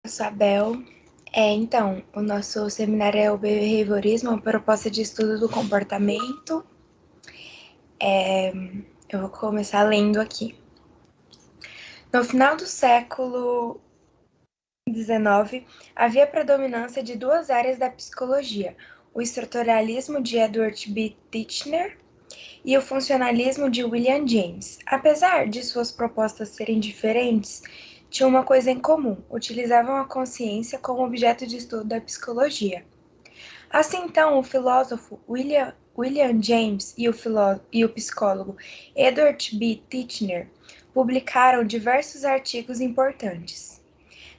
sou a Bel. Então, o nosso seminário é o behaviorismo, a proposta de estudo do comportamento. Eu vou começar lendo aqui. No final do século XIX, havia predominância de duas áreas da psicologia, o estruturalismo de Edward B. Titchener e o funcionalismo de William James. Apesar de suas propostas serem diferentes, tinham uma coisa em comum: utilizavam a consciência como objeto de estudo da psicologia. Assim, então, o filósofo William James e o psicólogo Edward B. Titchener publicaram diversos artigos importantes.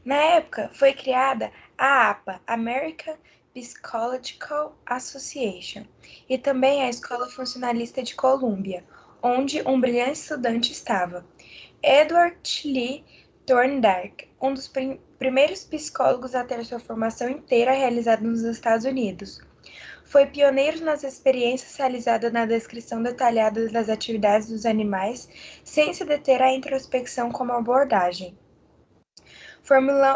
Na época, foi criada a APA, American Psychological Association, e também a Escola Funcionalista de Colômbia, onde um brilhante estudante estava, Edward Lee Thorndike, um dos primeiros psicólogos a ter sua formação inteira realizada nos Estados Unidos. Foi pioneiro nas experiências realizadas na descrição detalhada das atividades dos animais, sem se deter à introspecção como abordagem.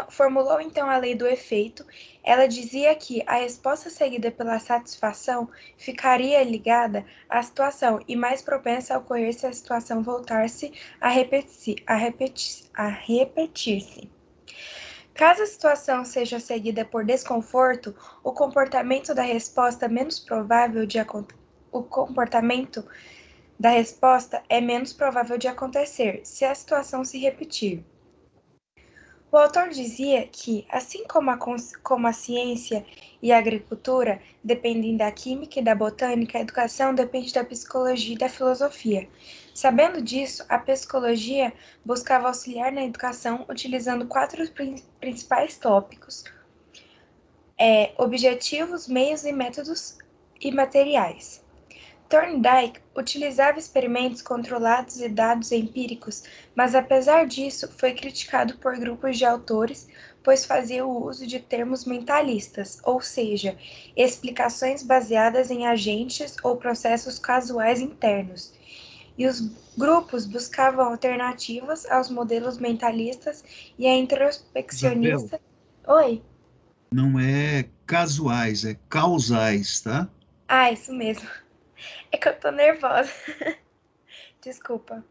Formulou então a lei do efeito. Ela dizia que a resposta seguida pela satisfação ficaria ligada à situação e mais propensa a ocorrer se a situação voltasse a repetir-se. Caso a situação seja seguida por desconforto, o comportamento da resposta é menos provável de acontecer se a situação se repetir. O autor dizia que, assim como a ciência e a agricultura dependem da química e da botânica, a educação depende da psicologia e da filosofia. Sabendo disso, a psicologia buscava auxiliar na educação utilizando quatro principais tópicos: objetivos, meios e métodos e materiais. Thorndike utilizava experimentos controlados e dados empíricos, mas apesar disso foi criticado por grupos de autores, pois fazia o uso de termos mentalistas, ou seja, explicações baseadas em agentes ou processos casuais internos. E os grupos buscavam alternativas aos modelos mentalistas e a Isabel, introspeccionista. Oi. não é casuais, é causais, tá? Isso mesmo. É que eu tô nervosa. Desculpa.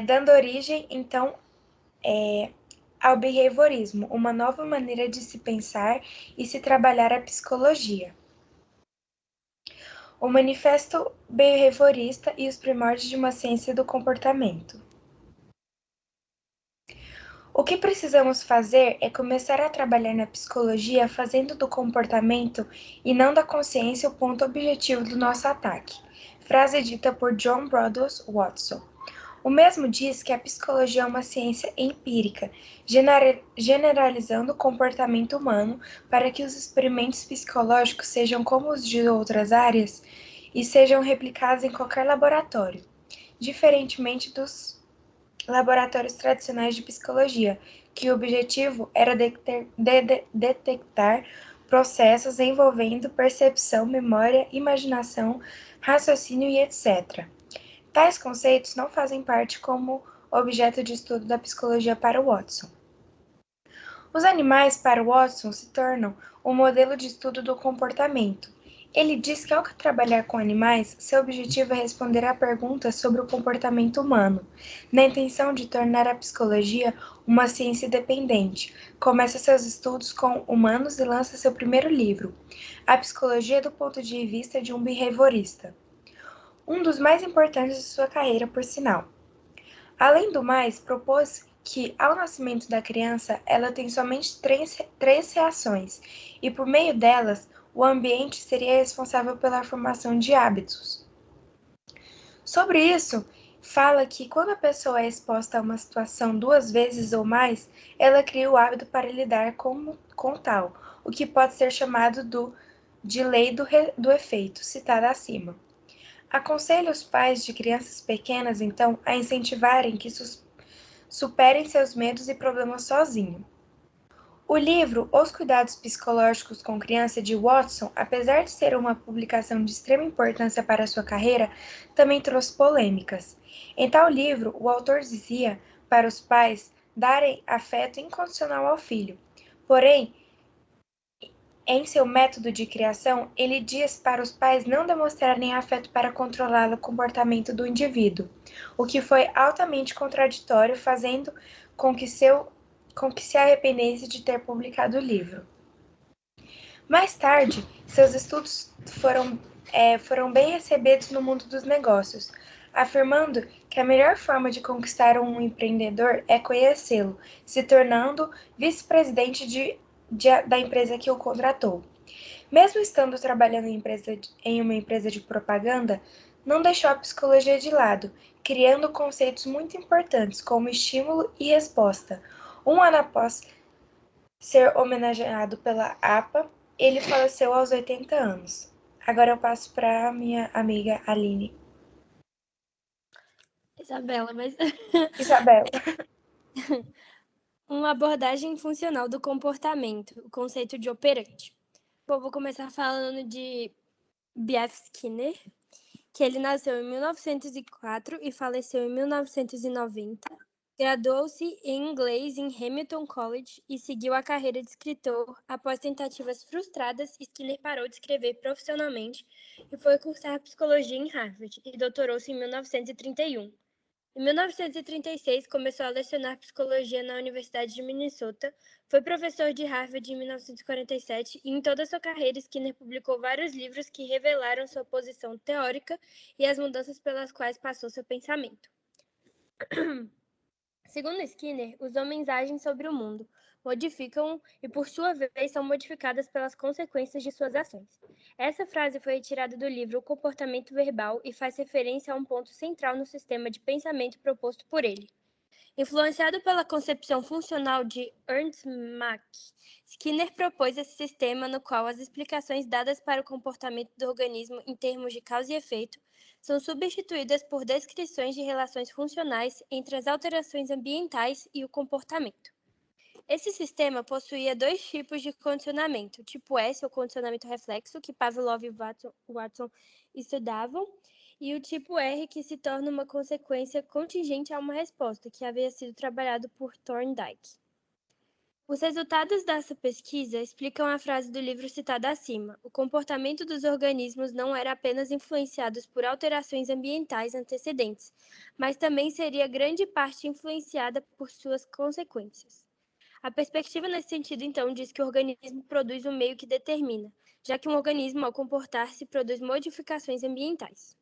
Dando origem, então, ao behaviorismo, uma nova maneira de se pensar e se trabalhar a psicologia. O Manifesto Behaviorista e os Primórdios de uma Ciência do Comportamento. O que precisamos fazer é começar a trabalhar na psicologia fazendo do comportamento e não da consciência o ponto objetivo do nosso ataque. Frase dita por John Brodus Watson. O mesmo diz que a psicologia é uma ciência empírica, generalizando o comportamento humano para que os experimentos psicológicos sejam como os de outras áreas e sejam replicados em qualquer laboratório, diferentemente dos laboratórios tradicionais de psicologia, que o objetivo era detectar processos envolvendo percepção, memória, imaginação, raciocínio e etc. Tais conceitos não fazem parte como objeto de estudo da psicologia para Watson. Os animais, para Watson, se tornam um modelo de estudo do comportamento. Ele diz que, ao trabalhar com animais, seu objetivo é responder a perguntas sobre o comportamento humano, na intenção de tornar a psicologia uma ciência independente. Começa seus estudos com humanos e lança seu primeiro livro, A Psicologia do Ponto de Vista de um Behaviorista, um dos mais importantes de sua carreira, por sinal. Além do mais, propôs que, ao nascimento da criança, ela tem somente três reações, e por meio delas, o ambiente seria responsável pela formação de hábitos. Sobre isso, fala que quando a pessoa é exposta a uma situação duas vezes ou mais, ela cria o hábito para lidar com tal, o que pode ser chamado de lei do efeito, citada acima. Aconselho os pais de crianças pequenas, então, a incentivarem que superem seus medos e problemas sozinhos. O livro Os Cuidados Psicológicos com Criança de Watson, apesar de ser uma publicação de extrema importância para sua carreira, também trouxe polêmicas. Em tal livro, o autor dizia para os pais darem afeto incondicional ao filho, Porém, em seu método de criação, ele diz para os pais não demonstrarem afeto para controlar o comportamento do indivíduo, o que foi altamente contraditório, fazendo com que se arrependesse de ter publicado o livro. Mais tarde, seus estudos foram bem recebidos no mundo dos negócios, afirmando que a melhor forma de conquistar um empreendedor é conhecê-lo, se tornando vice-presidente da empresa que o contratou. Mesmo estando trabalhando em uma empresa de propaganda, não deixou a psicologia de lado, criando conceitos muito importantes como estímulo e resposta. Um ano após ser homenageado pela APA, ele faleceu aos 80 anos. Agora eu passo para minha amiga Aline. Isabela, mas Isabela. uma abordagem funcional do comportamento, o conceito de operante. Bom, vou começar falando de B.F. Skinner, que ele nasceu em 1904 e faleceu em 1990. Graduou-se em inglês em Hamilton College e seguiu a carreira de escritor. Após tentativas frustradas, Skinner parou de escrever profissionalmente e foi cursar psicologia em Harvard e doutorou-se em 1931. Em 1936, começou a lecionar psicologia na Universidade de Minnesota, foi professor de Harvard em 1947 e em toda sua carreira Skinner publicou vários livros que revelaram sua posição teórica e as mudanças pelas quais passou seu pensamento. Segundo Skinner, os homens agem sobre o mundo, modificam-o e, por sua vez, são modificadas pelas consequências de suas ações. Essa frase foi retirada do livro O Comportamento Verbal e faz referência a um ponto central no sistema de pensamento proposto por ele. Influenciado pela concepção funcional de Ernst Mach, Skinner propôs esse sistema no qual as explicações dadas para o comportamento do organismo em termos de causa e efeito são substituídas por descrições de relações funcionais entre as alterações ambientais e o comportamento. Esse sistema possuía dois tipos de condicionamento, tipo S, o condicionamento reflexo, que Pavlov e Watson estudavam, e o tipo R, que se torna uma consequência contingente a uma resposta, que havia sido trabalhado por Thorndike. Os resultados dessa pesquisa explicam a frase do livro citada acima. O comportamento dos organismos não era apenas influenciado por alterações ambientais antecedentes, mas também seria grande parte influenciada por suas consequências. A perspectiva nesse sentido, então, diz que o organismo produz o meio que determina, já que um organismo, ao comportar-se, produz modificações ambientais.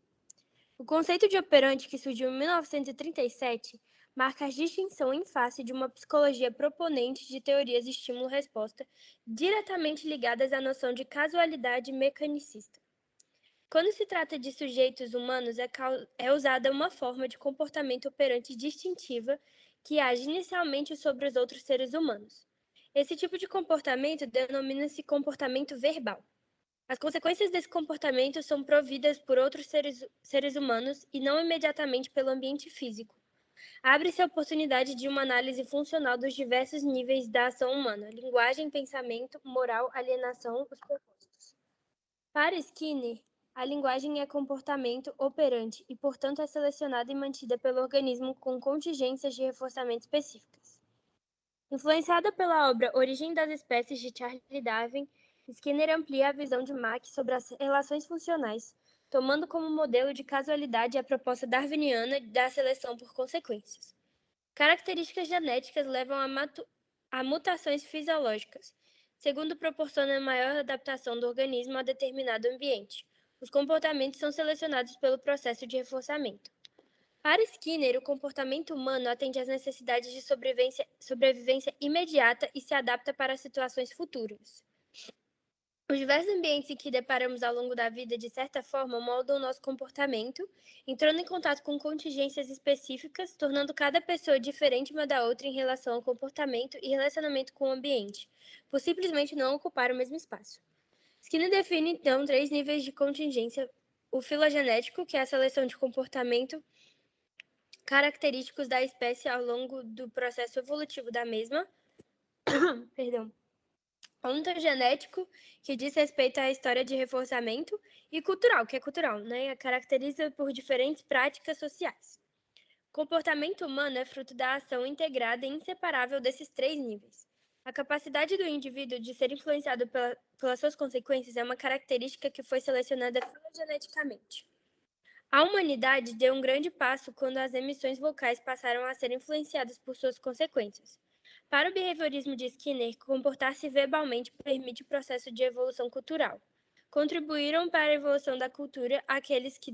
O conceito de operante, que surgiu em 1937, marca a distinção em face de uma psicologia proponente de teorias de estímulo-resposta diretamente ligadas à noção de casualidade mecanicista. Quando se trata de sujeitos humanos, é usada uma forma de comportamento operante distintiva que age inicialmente sobre os outros seres humanos. Esse tipo de comportamento denomina-se comportamento verbal. As consequências desse comportamento são providas por outros seres humanos e não imediatamente pelo ambiente físico. Abre-se a oportunidade de uma análise funcional dos diversos níveis da ação humana: linguagem, pensamento, moral, alienação, os propósitos. Para Skinner, a linguagem é comportamento operante e, portanto, é selecionada e mantida pelo organismo com contingências de reforçamento específicas. Influenciada pela obra Origem das Espécies de Charles Darwin, Skinner amplia a visão de Mach sobre as relações funcionais, tomando como modelo de casualidade a proposta darwiniana da seleção por consequências. Características genéticas levam a mutações fisiológicas, segundo proporciona maior adaptação do organismo a determinado ambiente. Os comportamentos são selecionados pelo processo de reforçamento. Para Skinner, o comportamento humano atende às necessidades de sobrevivência imediata e se adapta para situações futuras. Os diversos ambientes em que deparamos ao longo da vida, de certa forma, moldam o nosso comportamento, entrando em contato com contingências específicas, tornando cada pessoa diferente uma da outra em relação ao comportamento e relacionamento com o ambiente, por simplesmente não ocupar o mesmo espaço. Skinner define, então, 3 níveis de contingência: o filogenético, que é a seleção de comportamento característicos da espécie ao longo do processo evolutivo da mesma, perdão. Ontogenético, que diz respeito à história de reforçamento, e cultural, que é cultural, né? Caracteriza por diferentes práticas sociais. O comportamento humano é fruto da ação integrada e inseparável desses 3 níveis. A capacidade do indivíduo de ser influenciado pelas suas consequências é uma característica que foi selecionada filogeneticamente. A humanidade deu um grande passo quando as emissões vocais passaram a ser influenciadas por suas consequências. Para o behaviorismo de Skinner, comportar-se verbalmente permite o processo de evolução cultural. Contribuíram para a evolução da cultura aqueles que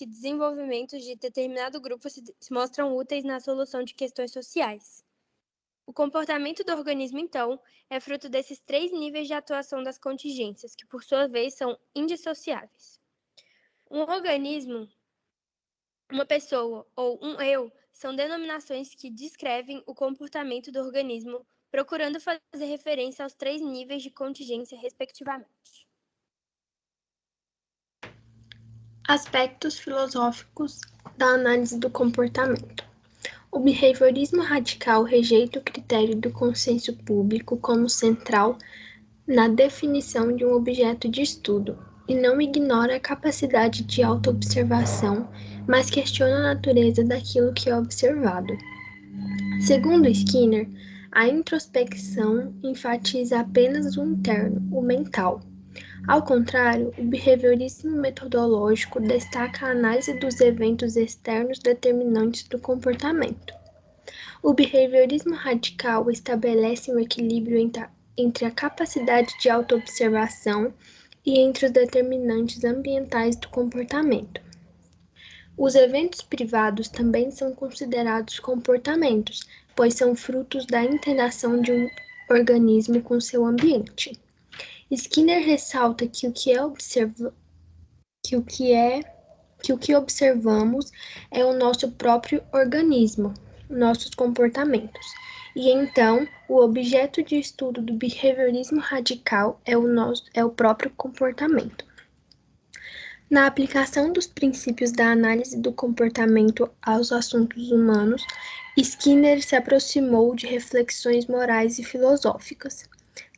desenvolvimentos de determinado grupo se mostram úteis na solução de questões sociais. O comportamento do organismo, então, é fruto desses 3 níveis de atuação das contingências, que por sua vez são indissociáveis. Um organismo, uma pessoa ou um eu são denominações que descrevem o comportamento do organismo, procurando fazer referência aos 3 níveis de contingência, respectivamente. Aspectos filosóficos da análise do comportamento. O behaviorismo radical rejeita o critério do consenso público como central na definição de um objeto de estudo e não ignora a capacidade de autoobservação, mas questiona a natureza daquilo que é observado. Segundo Skinner, a introspecção enfatiza apenas o interno, o mental. Ao contrário, o behaviorismo metodológico destaca a análise dos eventos externos determinantes do comportamento. O behaviorismo radical estabelece um equilíbrio entre a capacidade de autoobservação e entre os determinantes ambientais do comportamento. Os eventos privados também são considerados comportamentos, pois são frutos da interação de um organismo com seu ambiente. Skinner ressalta que o que observamos é o nosso próprio organismo, nossos comportamentos. E então, o objeto de estudo do behaviorismo radical é o próprio comportamento. Na aplicação dos princípios da análise do comportamento aos assuntos humanos, Skinner se aproximou de reflexões morais e filosóficas.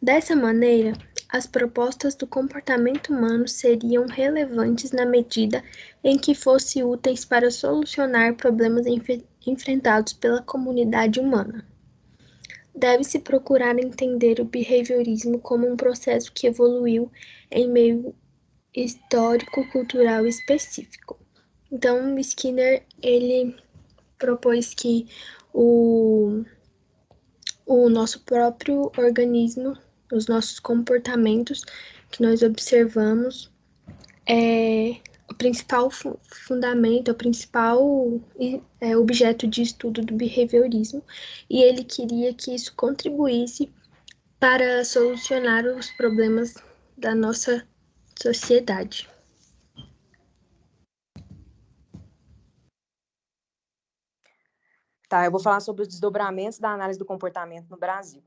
Dessa maneira, as propostas do comportamento humano seriam relevantes na medida em que fossem úteis para solucionar problemas enfrentados pela comunidade humana. Deve-se procurar entender o behaviorismo como um processo que evoluiu em meio histórico-cultural específico. Então, Skinner, ele propôs que o nosso próprio organismo, os nossos comportamentos que nós observamos, o principal fundamento, o principal objeto de estudo do behaviorismo, e ele queria que isso contribuísse para solucionar os problemas da nossa sociedade. Tá, eu vou falar sobre os desdobramentos da análise do comportamento no Brasil.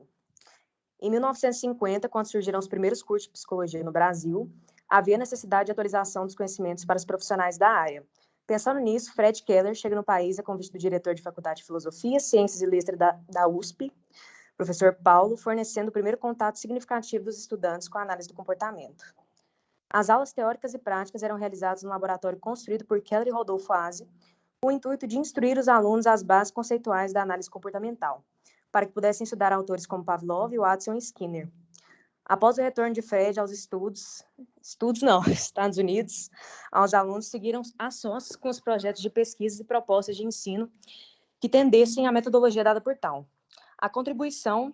Em 1950, quando surgiram os primeiros cursos de psicologia no Brasil, havia necessidade de atualização dos conhecimentos para os profissionais da área. Pensando nisso, Fred Keller chega no país a convite do diretor de Faculdade de Filosofia, Ciências e Letras da USP, professor Paulo, fornecendo o primeiro contato significativo dos estudantes com a análise do comportamento. As aulas teóricas e práticas eram realizadas no laboratório construído por Keller e Rodolfo Aze, com o intuito de instruir os alunos às bases conceituais da análise comportamental, para que pudessem estudar autores como Pavlov, Watson e Skinner. Após o retorno de Fred aos Estados Unidos, os alunos seguiram a sós com os projetos de pesquisa e propostas de ensino que tendessem à metodologia dada por tal. A contribuição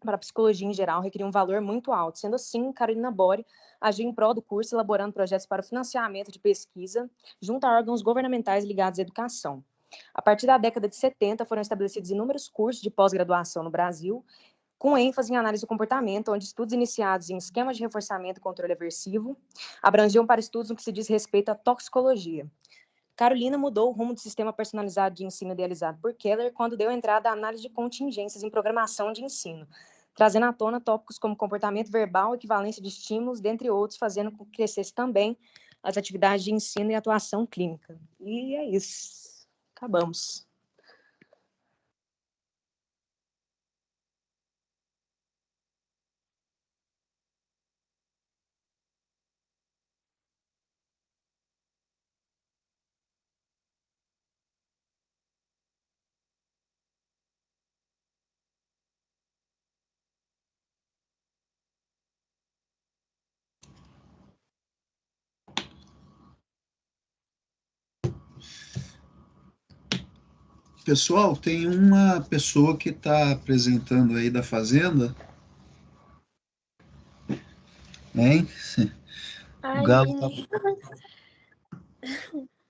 para a psicologia em geral requeria um valor muito alto. Sendo assim, Carolina Bori agiu em prol do curso, elaborando projetos para o financiamento de pesquisa junto a órgãos governamentais ligados à educação. A partir da década de 70, foram estabelecidos inúmeros cursos de pós-graduação no Brasil, com ênfase em análise do comportamento, onde estudos iniciados em esquemas de reforçamento e controle aversivo abrangiam para estudos no que se diz respeito à toxicologia. Carolina mudou o rumo do sistema personalizado de ensino idealizado por Keller quando deu entrada à análise de contingências em programação de ensino, trazendo à tona tópicos como comportamento verbal, equivalência de estímulos, dentre outros, fazendo com que crescesse também as atividades de ensino e atuação clínica. E é isso. Acabamos. Pessoal, tem uma pessoa que está apresentando aí da Fazenda, hein? O Galo tá... Aline.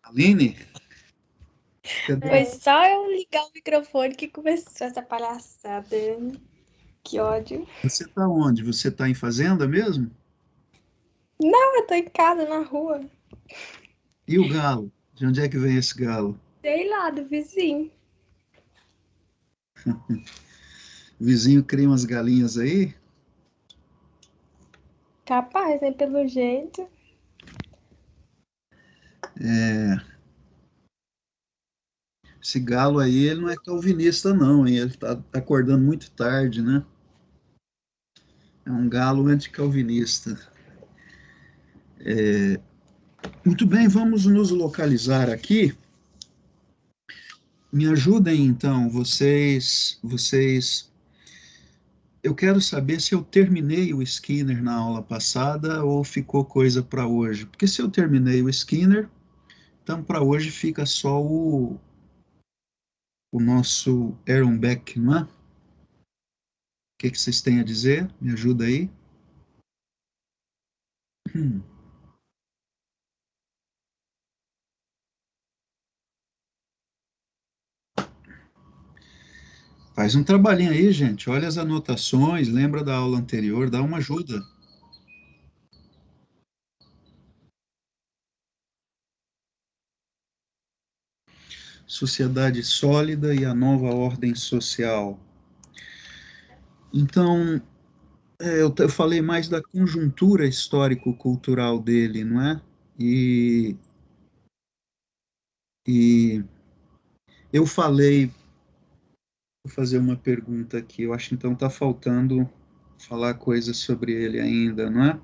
Aline? Cadê? Foi só eu ligar o microfone que começou essa palhaçada. Que ódio. Você está onde? Você está em Fazenda mesmo? Eu tô em casa, na rua. E o galo? De onde é que vem esse galo? Sei lá, do vizinho. O vizinho cria umas galinhas aí? Capaz, né? Pelo jeito. Esse galo aí, ele não é calvinista não, hein? Ele está acordando muito tarde, né? É um galo anticalvinista. Muito bem, vamos nos localizar aqui. Me ajudem então, vocês. Eu quero saber se eu terminei o Skinner na aula passada ou ficou coisa para hoje. Porque se eu terminei o Skinner, então para hoje fica só o nosso Aaron Beck, não é? O que vocês têm a dizer? Me ajuda aí. Hum. Faz um trabalhinho aí, gente. Olha as anotações, lembra da aula anterior, dá uma ajuda. Sociedade sólida e a nova ordem social. Então, eu falei mais da conjuntura histórico-cultural dele, não é? E eu falei, vou fazer uma pergunta aqui, eu acho que então está faltando falar coisas sobre ele ainda, não é?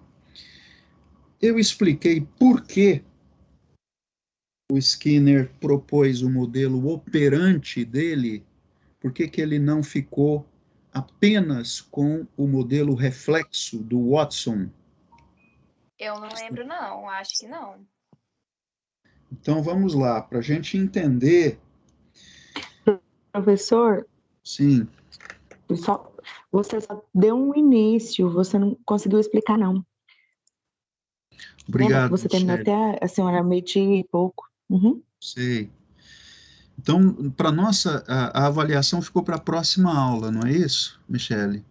Eu expliquei por que o Skinner propôs o modelo operante dele, por que ele não ficou apenas com o modelo reflexo do Watson. Eu não lembro, não. Acho que não. Então vamos lá, para a gente entender. Professor, Sim, você só deu um início, você não conseguiu explicar, não. Lembra que obrigado, você terminou Michele. até a senhora meio-dia e pouco? Uhum. Sei. Então, para nossa, a avaliação ficou para a próxima aula, não é isso, Michele?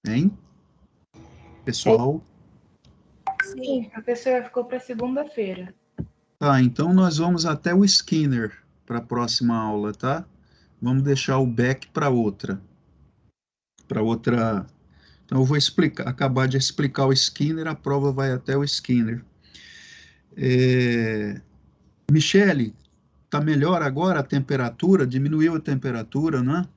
Hein? Pessoal? Sim, professor, ficou para segunda-feira. Tá, então nós vamos até o Skinner para a próxima aula, tá? Vamos deixar o Beck para outra. Então eu vou acabar de explicar o Skinner, a prova vai até o Skinner. Michele, tá melhor agora a temperatura? Diminuiu a temperatura, não é?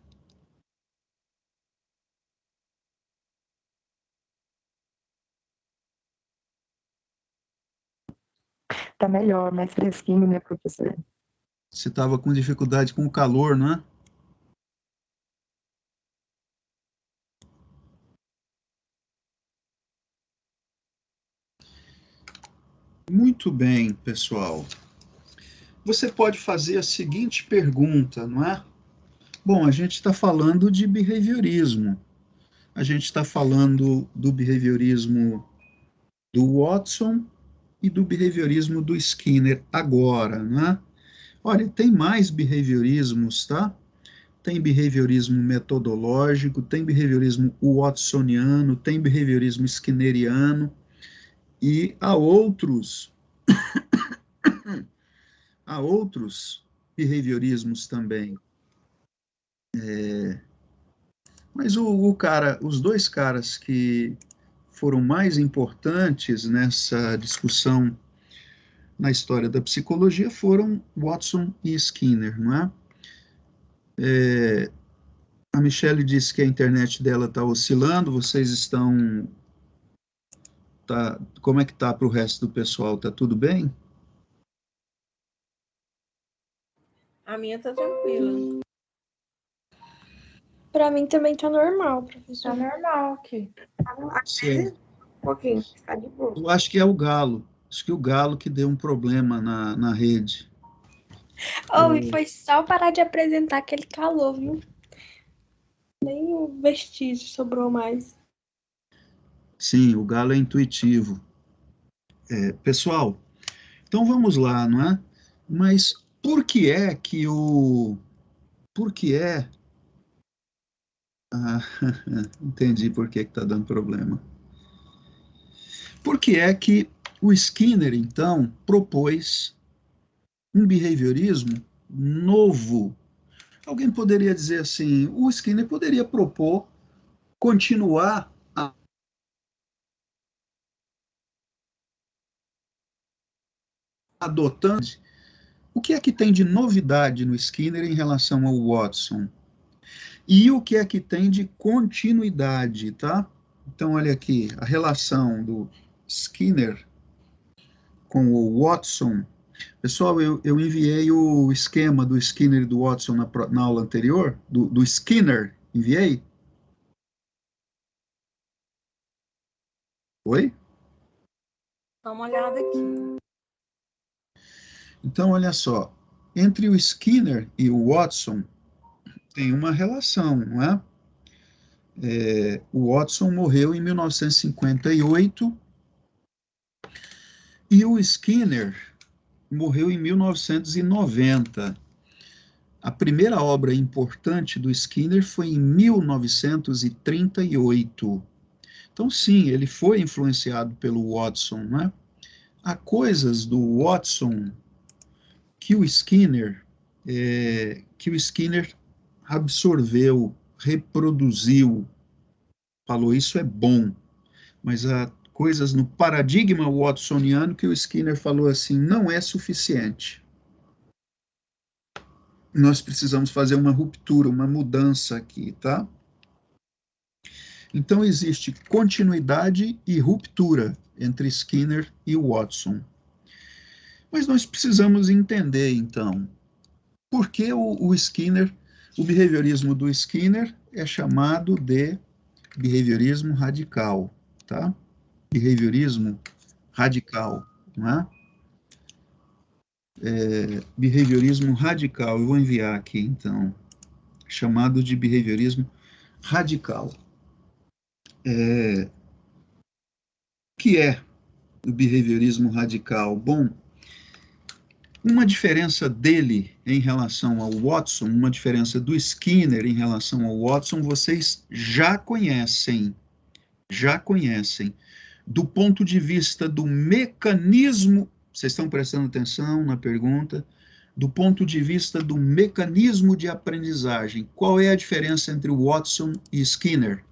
Tá melhor, mais fresquinho, né, professor? Você estava com dificuldade com o calor, não é? Muito bem, pessoal. Você pode fazer a seguinte pergunta, não é? Bom, a gente está falando de behaviorismo. A gente está falando do behaviorismo do Watson e do behaviorismo do Skinner agora, né? Olha, tem mais behaviorismos, tá? Tem behaviorismo metodológico, tem behaviorismo watsoniano, tem behaviorismo skinneriano e há outros behaviorismos também. Mas os dois caras que foram mais importantes nessa discussão na história da psicologia foram Watson e Skinner, não é? A Michelle disse que a internet dela está oscilando, vocês estão... como é que está para o resto do pessoal? Está tudo bem? A minha tá tranquila. Pra mim também tá normal, Tá professor. normal aqui. Sim. Um pouquinho, tá de boa. Eu acho que é o Galo. Acho que o Galo que deu um problema na rede. Oh, e foi só parar de apresentar que ele calou, viu? Nem o vestígio sobrou mais. Sim, o galo é intuitivo. Pessoal, então vamos lá, não é? Mas por que é que o... Por que é... Ah, entendi por que está dando problema. Por que é que o Skinner, então, propôs um behaviorismo novo? Alguém poderia dizer assim, o Skinner poderia propor continuar adotando. O que é que tem de novidade no Skinner em relação ao Watson? E o que é que tem de continuidade, tá? Então, olha aqui, a relação do Skinner com o Watson. Pessoal, eu enviei o esquema do Skinner e do Watson na aula anterior, do Skinner, enviei? Oi? Dá uma olhada aqui. Então, olha só, entre o Skinner e o Watson tem uma relação, não é? O Watson morreu em 1958 e o Skinner morreu em 1990. A primeira obra importante do Skinner foi em 1938. Então, sim, ele foi influenciado pelo Watson, né? Há coisas do Watson que o Skinner absorveu, reproduziu, falou isso é bom, mas há coisas no paradigma watsoniano que o Skinner falou assim, não é suficiente. Nós precisamos fazer uma ruptura, uma mudança aqui, tá? Então existe continuidade e ruptura entre Skinner e Watson. Mas nós precisamos entender, então, por que o Skinner, o behaviorismo do Skinner é chamado de behaviorismo radical, tá? Behaviorismo radical, não é? Behaviorismo radical, eu vou enviar aqui, então, chamado de behaviorismo radical. O que é o behaviorismo radical? Bom, uma diferença dele em relação ao Watson, uma diferença do Skinner em relação ao Watson, vocês já conhecem. Do ponto de vista do mecanismo, vocês estão prestando atenção na pergunta? Do ponto de vista do mecanismo de aprendizagem, qual é a diferença entre Watson e Skinner?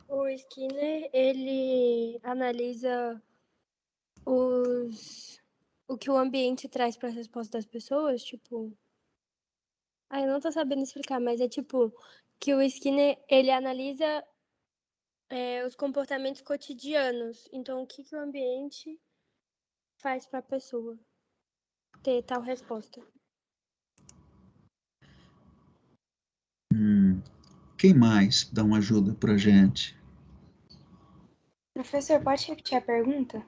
O Skinner, ele analisa o que o ambiente traz para a resposta das pessoas, tipo... Ah, eu não tô sabendo explicar, mas é tipo que o Skinner, ele analisa os comportamentos cotidianos. Então, o que o ambiente faz para a pessoa ter tal resposta? Quem mais dá uma ajuda para gente? Professor, pode repetir a pergunta?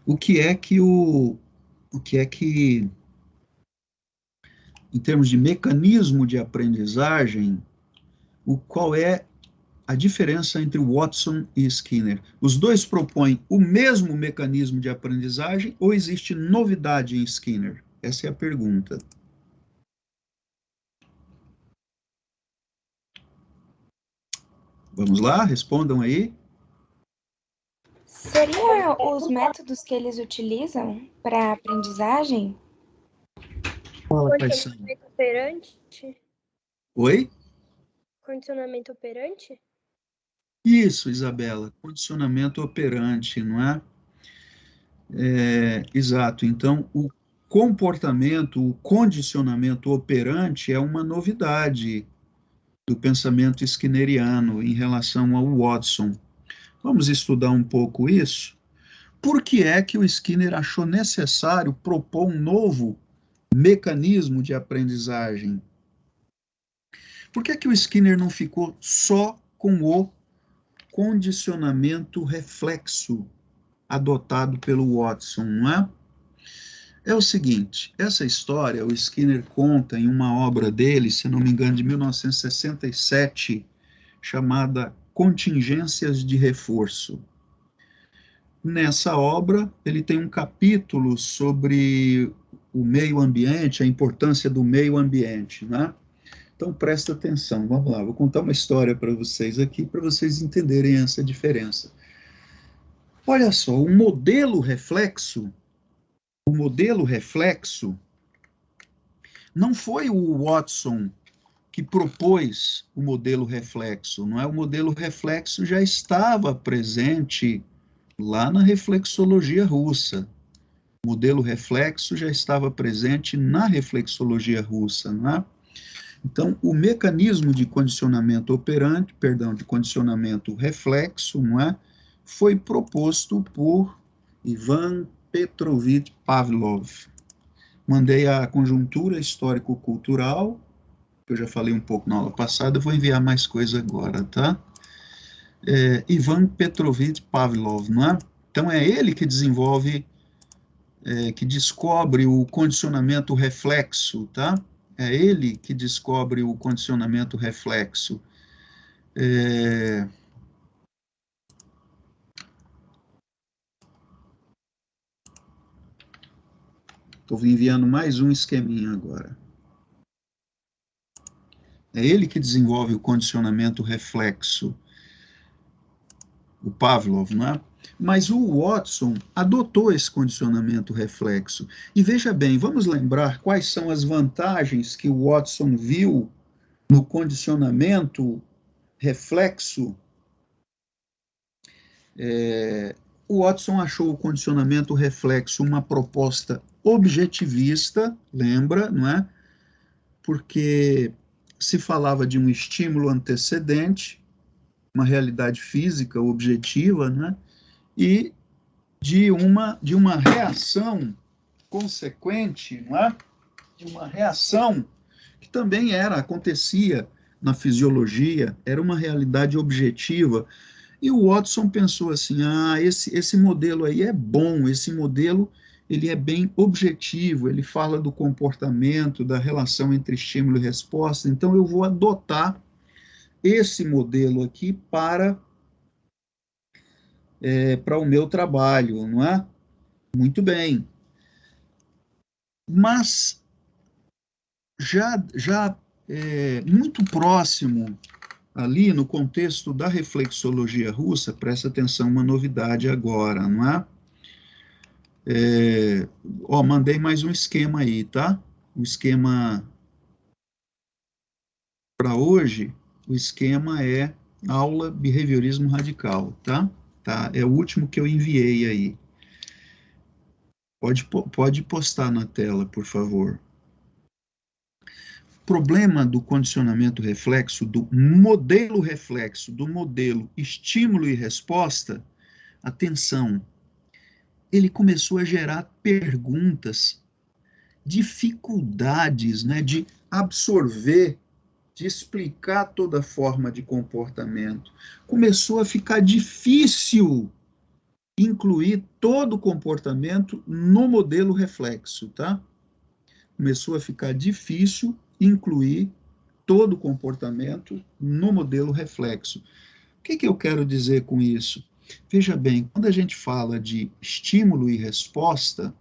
O que é que em termos de mecanismo de aprendizagem, qual é a diferença entre Watson e Skinner? Os dois propõem o mesmo mecanismo de aprendizagem ou existe novidade em Skinner? Essa é a pergunta. Vamos lá, respondam aí. Seria os métodos que eles utilizam para aprendizagem? Condicionamento operante? Oi? Condicionamento operante? Isso, Isabela, condicionamento operante, não é? Exato. Então, o comportamento, o condicionamento operante é uma novidade do pensamento skinneriano em relação ao Watson. Vamos estudar um pouco isso? Por que é que o Skinner achou necessário propor um novo mecanismo de aprendizagem? Por que é que o Skinner não ficou só com o condicionamento reflexo? adotado pelo Watson, não é? É o seguinte, essa história o Skinner conta em uma obra dele, se não me engano, de 1967, chamada Contingências de Reforço. Nessa obra, ele tem um capítulo sobre o meio ambiente, a importância do meio ambiente, né? Então, presta atenção, vamos lá, vou contar uma história para vocês aqui, para vocês entenderem essa diferença. Olha só, o modelo reflexo não foi o Watson que propôs o modelo reflexo, não é? O modelo reflexo já estava presente lá na reflexologia russa. O modelo reflexo já estava presente na reflexologia russa, não é? Então, o mecanismo de condicionamento de condicionamento reflexo, não é? Foi proposto por Ivan Petrovich Pavlov. Mandei a conjuntura histórico-cultural, que eu já falei um pouco na aula passada, vou enviar mais coisa agora, tá? Ivan Petrovich Pavlov, não é? Então, é ele que desenvolve, que descobre o condicionamento reflexo, tá? É ele que descobre o condicionamento reflexo. Estou enviando mais um esqueminha agora. É ele que desenvolve o condicionamento reflexo, o Pavlov, não é? Mas o Watson adotou esse condicionamento reflexo. E veja bem, vamos lembrar quais são as vantagens que o Watson viu no condicionamento reflexo. O Watson achou o condicionamento reflexo uma proposta objetivista, lembra, não é? Porque se falava de um estímulo antecedente, uma realidade física objetiva, né? E de uma reação consequente, não é? De uma reação que também acontecia na fisiologia, era uma realidade objetiva. E o Watson pensou assim, esse modelo aí é bom, esse modelo ele é bem objetivo, ele fala do comportamento, da relação entre estímulo e resposta, então eu vou adotar esse modelo aqui para o meu trabalho, não é? Muito bem. Mas já muito próximo ali no contexto da reflexologia russa, presta atenção, uma novidade agora, não é? Mandei mais um esquema aí, tá? O esquema para hoje, o esquema é aula behaviorismo radical, tá? É o último que eu enviei aí. Pode postar na tela, por favor. Problema do condicionamento reflexo, do modelo reflexo, do modelo estímulo e resposta, atenção, ele começou a gerar perguntas, dificuldades, né, de absorver, de explicar toda forma de comportamento. Começou a ficar difícil incluir todo o comportamento no modelo reflexo, tá? Começou a ficar difícil incluir todo o comportamento no modelo reflexo. O que eu quero dizer com isso? Veja bem, quando a gente fala de estímulo e resposta,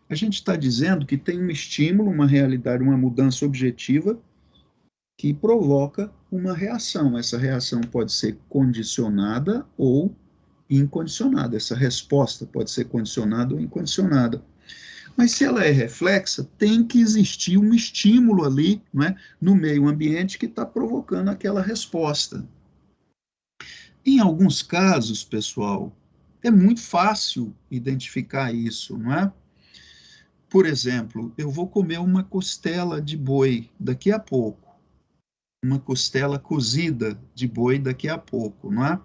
a gente está dizendo que tem um estímulo, uma realidade, uma mudança objetiva que provoca uma reação. Essa reação pode ser condicionada ou incondicionada. Essa resposta pode ser condicionada ou incondicionada. Mas se ela é reflexa, tem que existir um estímulo ali, não é, no meio ambiente que está provocando aquela resposta. Em alguns casos, pessoal, é muito fácil identificar isso, não é? Por exemplo, eu vou comer uma costela de boi daqui a pouco, uma costela cozida de boi daqui a pouco, não é?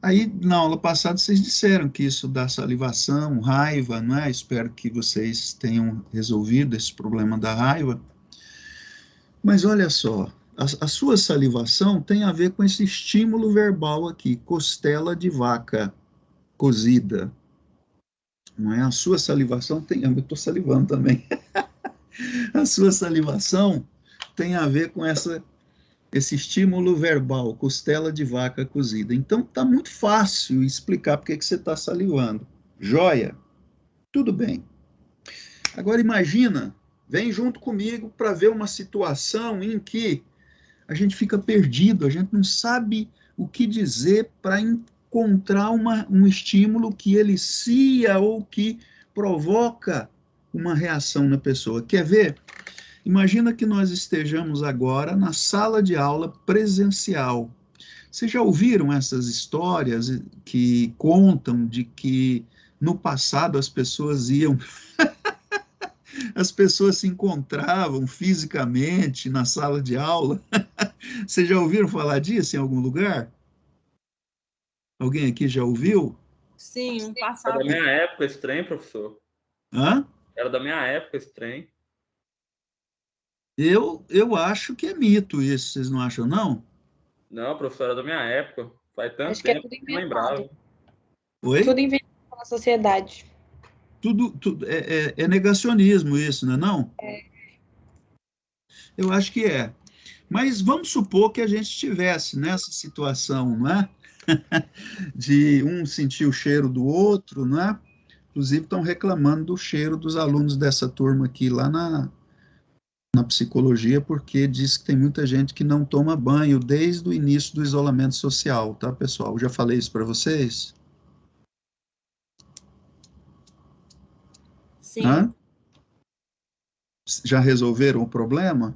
Aí, na aula passada, vocês disseram que isso dá salivação, raiva, não é? Espero que vocês tenham resolvido esse problema da raiva. Mas olha só, a sua salivação tem a ver com esse estímulo verbal aqui, costela de vaca. cozida. Não é? A sua salivação tem... Eu estou salivando também. A sua salivação tem a ver com esse estímulo verbal, costela de vaca cozida. Então, está muito fácil explicar por que você está salivando. Joia? Tudo bem. Agora, imagina, vem junto comigo para ver uma situação em que a gente fica perdido, a gente não sabe o que dizer para encontrar um estímulo que elicia ou que provoca uma reação na pessoa. Quer ver? Imagina que nós estejamos agora na sala de aula presencial. Vocês já ouviram essas histórias que contam de que no passado as pessoas as pessoas se encontravam fisicamente na sala de aula? Vocês já ouviram falar disso em algum lugar? Alguém aqui já ouviu? Sim, um Era passado. da minha época esse trem, professor. Hã? Era da minha época esse trem. Eu acho que é mito isso, vocês não acham, não? Não, professor, era da minha época. Faz tanto Acho que é tempo tudo que eu não lembrava. inventado. Oi? Tudo inventado pela sociedade. Tudo é negacionismo isso, não é não? Eu acho que é. Mas vamos supor que a gente estivesse nessa situação, não é? De um sentir o cheiro do outro, não é? Inclusive estão reclamando do cheiro dos alunos dessa turma aqui lá na psicologia, porque diz que tem muita gente que não toma banho desde o início do isolamento social, tá, pessoal? Já falei isso para vocês? Sim. Hã? Já resolveram o problema?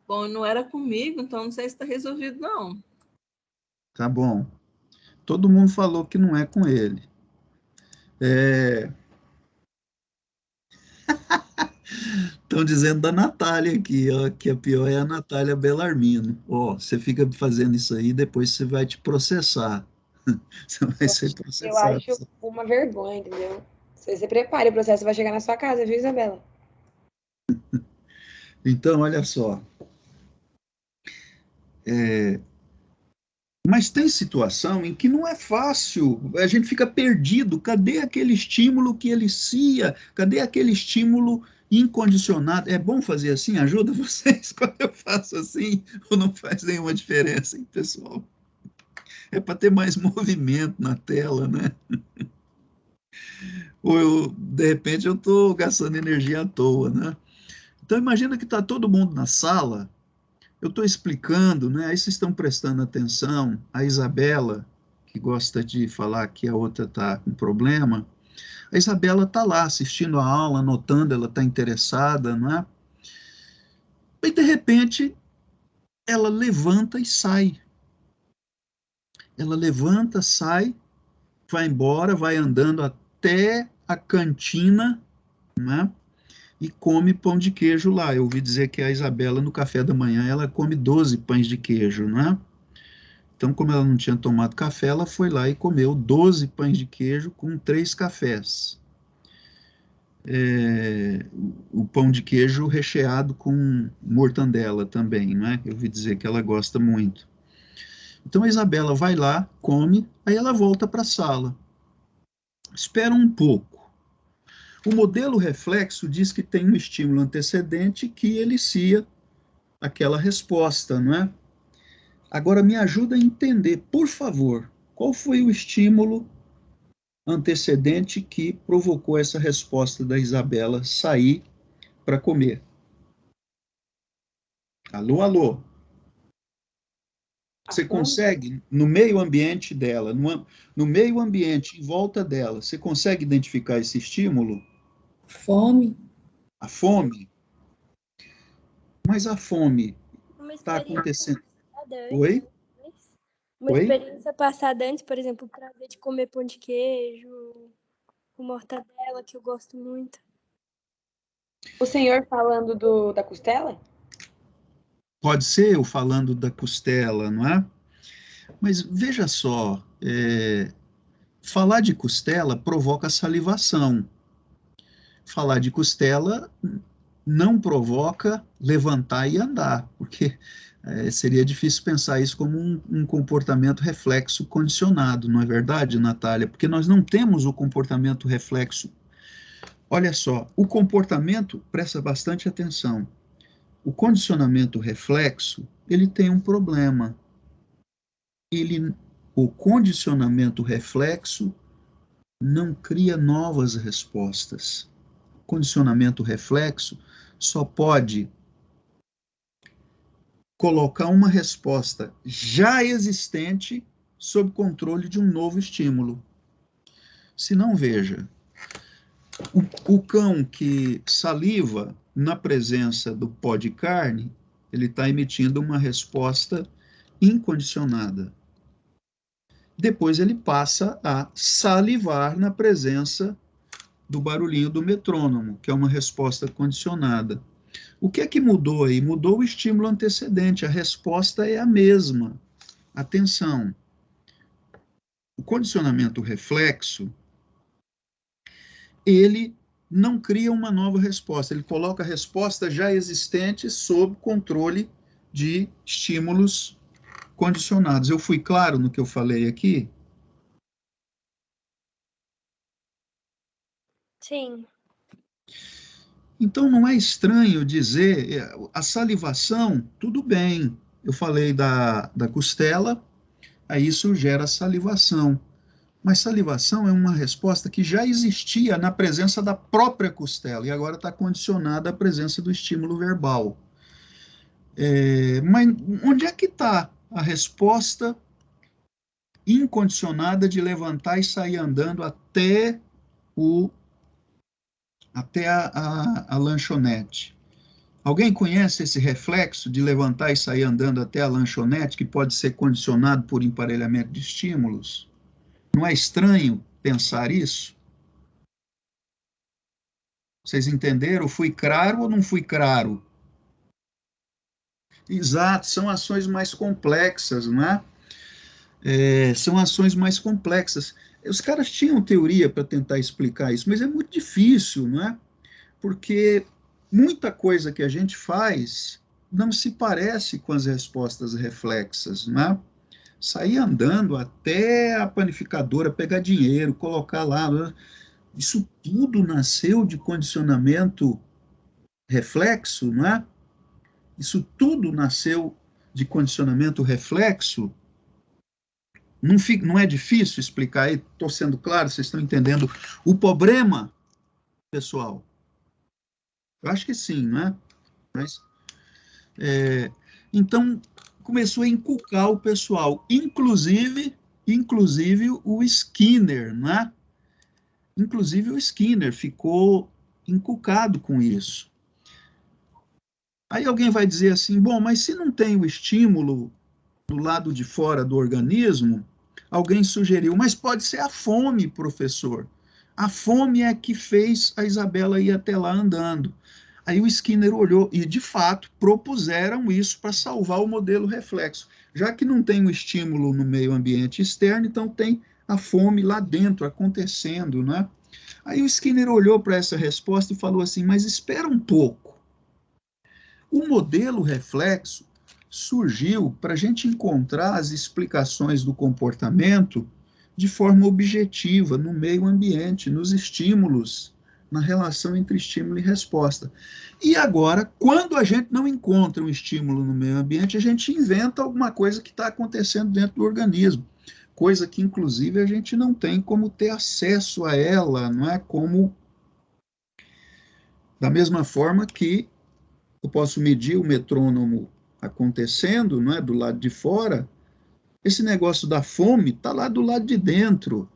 Bom, não era comigo, então não sei se está resolvido, não. Tá bom. Todo mundo falou que não é com ele. Estão dizendo da Natália aqui, ó, que a pior é a Natália Bellarmino. Ó, você fica fazendo isso aí, depois você vai te processar. Você vai ser Eu processado. acho uma vergonha, entendeu? Você se prepare, o processo vai chegar na sua casa, viu, Isabela? Então, olha só. Mas tem situação em que não é fácil, a gente fica perdido. Cadê aquele estímulo que elicia? Cadê aquele estímulo incondicionado? É bom fazer assim? Ajuda vocês quando eu faço assim? Ou não faz nenhuma diferença, hein, pessoal? É para ter mais movimento na tela, né? Ou de repente eu estou gastando energia à toa, né? Então imagina que está todo mundo na sala, eu estou explicando, né? Aí vocês estão prestando atenção, a Isabela, que gosta de falar que a outra está com problema, a Isabela está lá assistindo a aula, anotando, ela está interessada, não é? E de repente ela levanta e sai. Ela levanta, sai, vai embora, vai andando até a cantina, né? E come pão de queijo lá. Eu ouvi dizer que a Isabela, no café da manhã, ela come 12 pães de queijo, né? Então, como ela não tinha tomado café, ela foi lá e comeu 12 pães de queijo com 3 cafés. O pão de queijo recheado com mortandela também, né? Eu ouvi dizer que ela gosta muito. Então, a Isabela vai lá, come, aí ela volta para a sala. Espera um pouco. O modelo reflexo diz que tem um estímulo antecedente que elicia aquela resposta, não é? Agora me ajuda a entender, por favor, qual foi o estímulo antecedente que provocou essa resposta da Isabela sair para comer. Alô, alô? Você consegue, no meio ambiente dela, no meio ambiente em volta dela, você consegue identificar esse estímulo? Fome. A fome? Mas a fome Uma está experiência acontecendo. passada antes, Oi? Uma Oi? experiência passada antes, por exemplo, o prazer de comer pão de queijo, com mortadela, que eu gosto muito. O senhor falando da costela? Pode ser eu falando da costela, não é? Mas veja só, falar de costela provoca salivação. Falar de costela não provoca levantar e andar, porque Seria difícil pensar isso como um comportamento reflexo condicionado, não é verdade, Natália? Porque nós não temos o comportamento reflexo. Olha só, o comportamento, presta bastante atenção, o condicionamento reflexo, ele tem um problema. O condicionamento reflexo não cria novas respostas. O condicionamento reflexo só pode colocar uma resposta já existente sob controle de um novo estímulo. Se não, veja, o cão que saliva na presença do pó de carne, ele está emitindo uma resposta incondicionada. Depois ele passa a salivar na presença do barulhinho do metrônomo, que é uma resposta condicionada. O que é que mudou aí? Mudou o estímulo antecedente, a resposta é a mesma. Atenção, o condicionamento reflexo, ele não cria uma nova resposta, ele coloca a resposta já existente sob controle de estímulos condicionados. Eu fui claro no que eu falei aqui? Sim. Então, não é estranho dizer, a salivação, tudo bem, eu falei da costela, aí isso gera salivação. Mas salivação é uma resposta que já existia na presença da própria costela, e agora está condicionada à presença do estímulo verbal. Mas onde é que está a resposta incondicionada de levantar e sair andando até a lanchonete? Alguém conhece esse reflexo de levantar e sair andando até a lanchonete, que pode ser condicionado por emparelhamento de estímulos? Não é estranho pensar isso? Vocês entenderam? Fui claro ou não fui claro? Exato, são ações mais complexas, não é? São ações mais complexas. Os caras tinham teoria para tentar explicar isso, mas é muito difícil, não é? Porque muita coisa que a gente faz não se parece com as respostas reflexas, não é? Sair andando até a panificadora, pegar dinheiro, colocar lá, isso tudo nasceu de condicionamento reflexo, não é? Isso tudo nasceu de condicionamento reflexo. Não é difícil explicar aí, estou sendo claro, vocês estão entendendo o problema, pessoal? Eu acho que sim, não é? Mas, então, começou a inculcar o pessoal, inclusive o Skinner, não é? Inclusive o Skinner ficou inculcado com isso. Aí alguém vai dizer assim, bom, mas se não tem o estímulo do lado de fora do organismo, alguém sugeriu, mas pode ser a fome, professor. A fome é que fez a Isabela ir até lá andando. Aí o Skinner olhou e, de fato, propuseram isso para salvar o modelo reflexo. Já que não tem o estímulo no meio ambiente externo, então tem a fome lá dentro acontecendo, né? Aí o Skinner olhou para essa resposta e falou assim, mas espera um pouco. O modelo reflexo surgiu para a gente encontrar as explicações do comportamento de forma objetiva, no meio ambiente, nos estímulos, na relação entre estímulo e resposta. E agora, quando a gente não encontra um estímulo no meio ambiente, a gente inventa alguma coisa que está acontecendo dentro do organismo, coisa que, inclusive, a gente não tem como ter acesso a ela, não é? Como, da mesma forma que eu posso medir o metrônomo acontecendo, não é, do lado de fora, esse negócio da fome está lá do lado de dentro.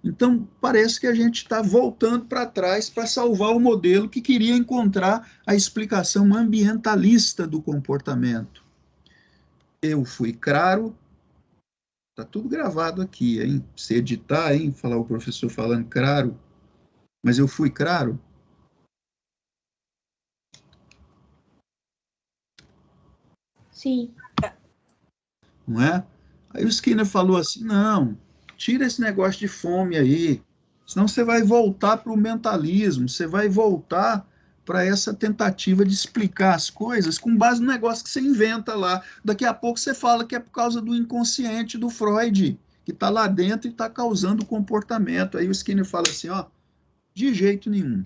Então, parece que a gente está voltando para trás para salvar o modelo que queria encontrar a explicação ambientalista do comportamento. Eu fui claro, está tudo gravado aqui, hein? Se editar, hein? Falar o professor falando claro, mas eu fui claro? Sim. Não é? Aí o Skinner falou assim, não, tira esse negócio de fome aí, senão você vai voltar para o mentalismo, você vai voltar para essa tentativa de explicar as coisas com base no negócio que você inventa lá. Daqui a pouco você fala que é por causa do inconsciente do Freud, que está lá dentro e está causando o comportamento. Aí o Skinner fala assim, ó, de jeito nenhum.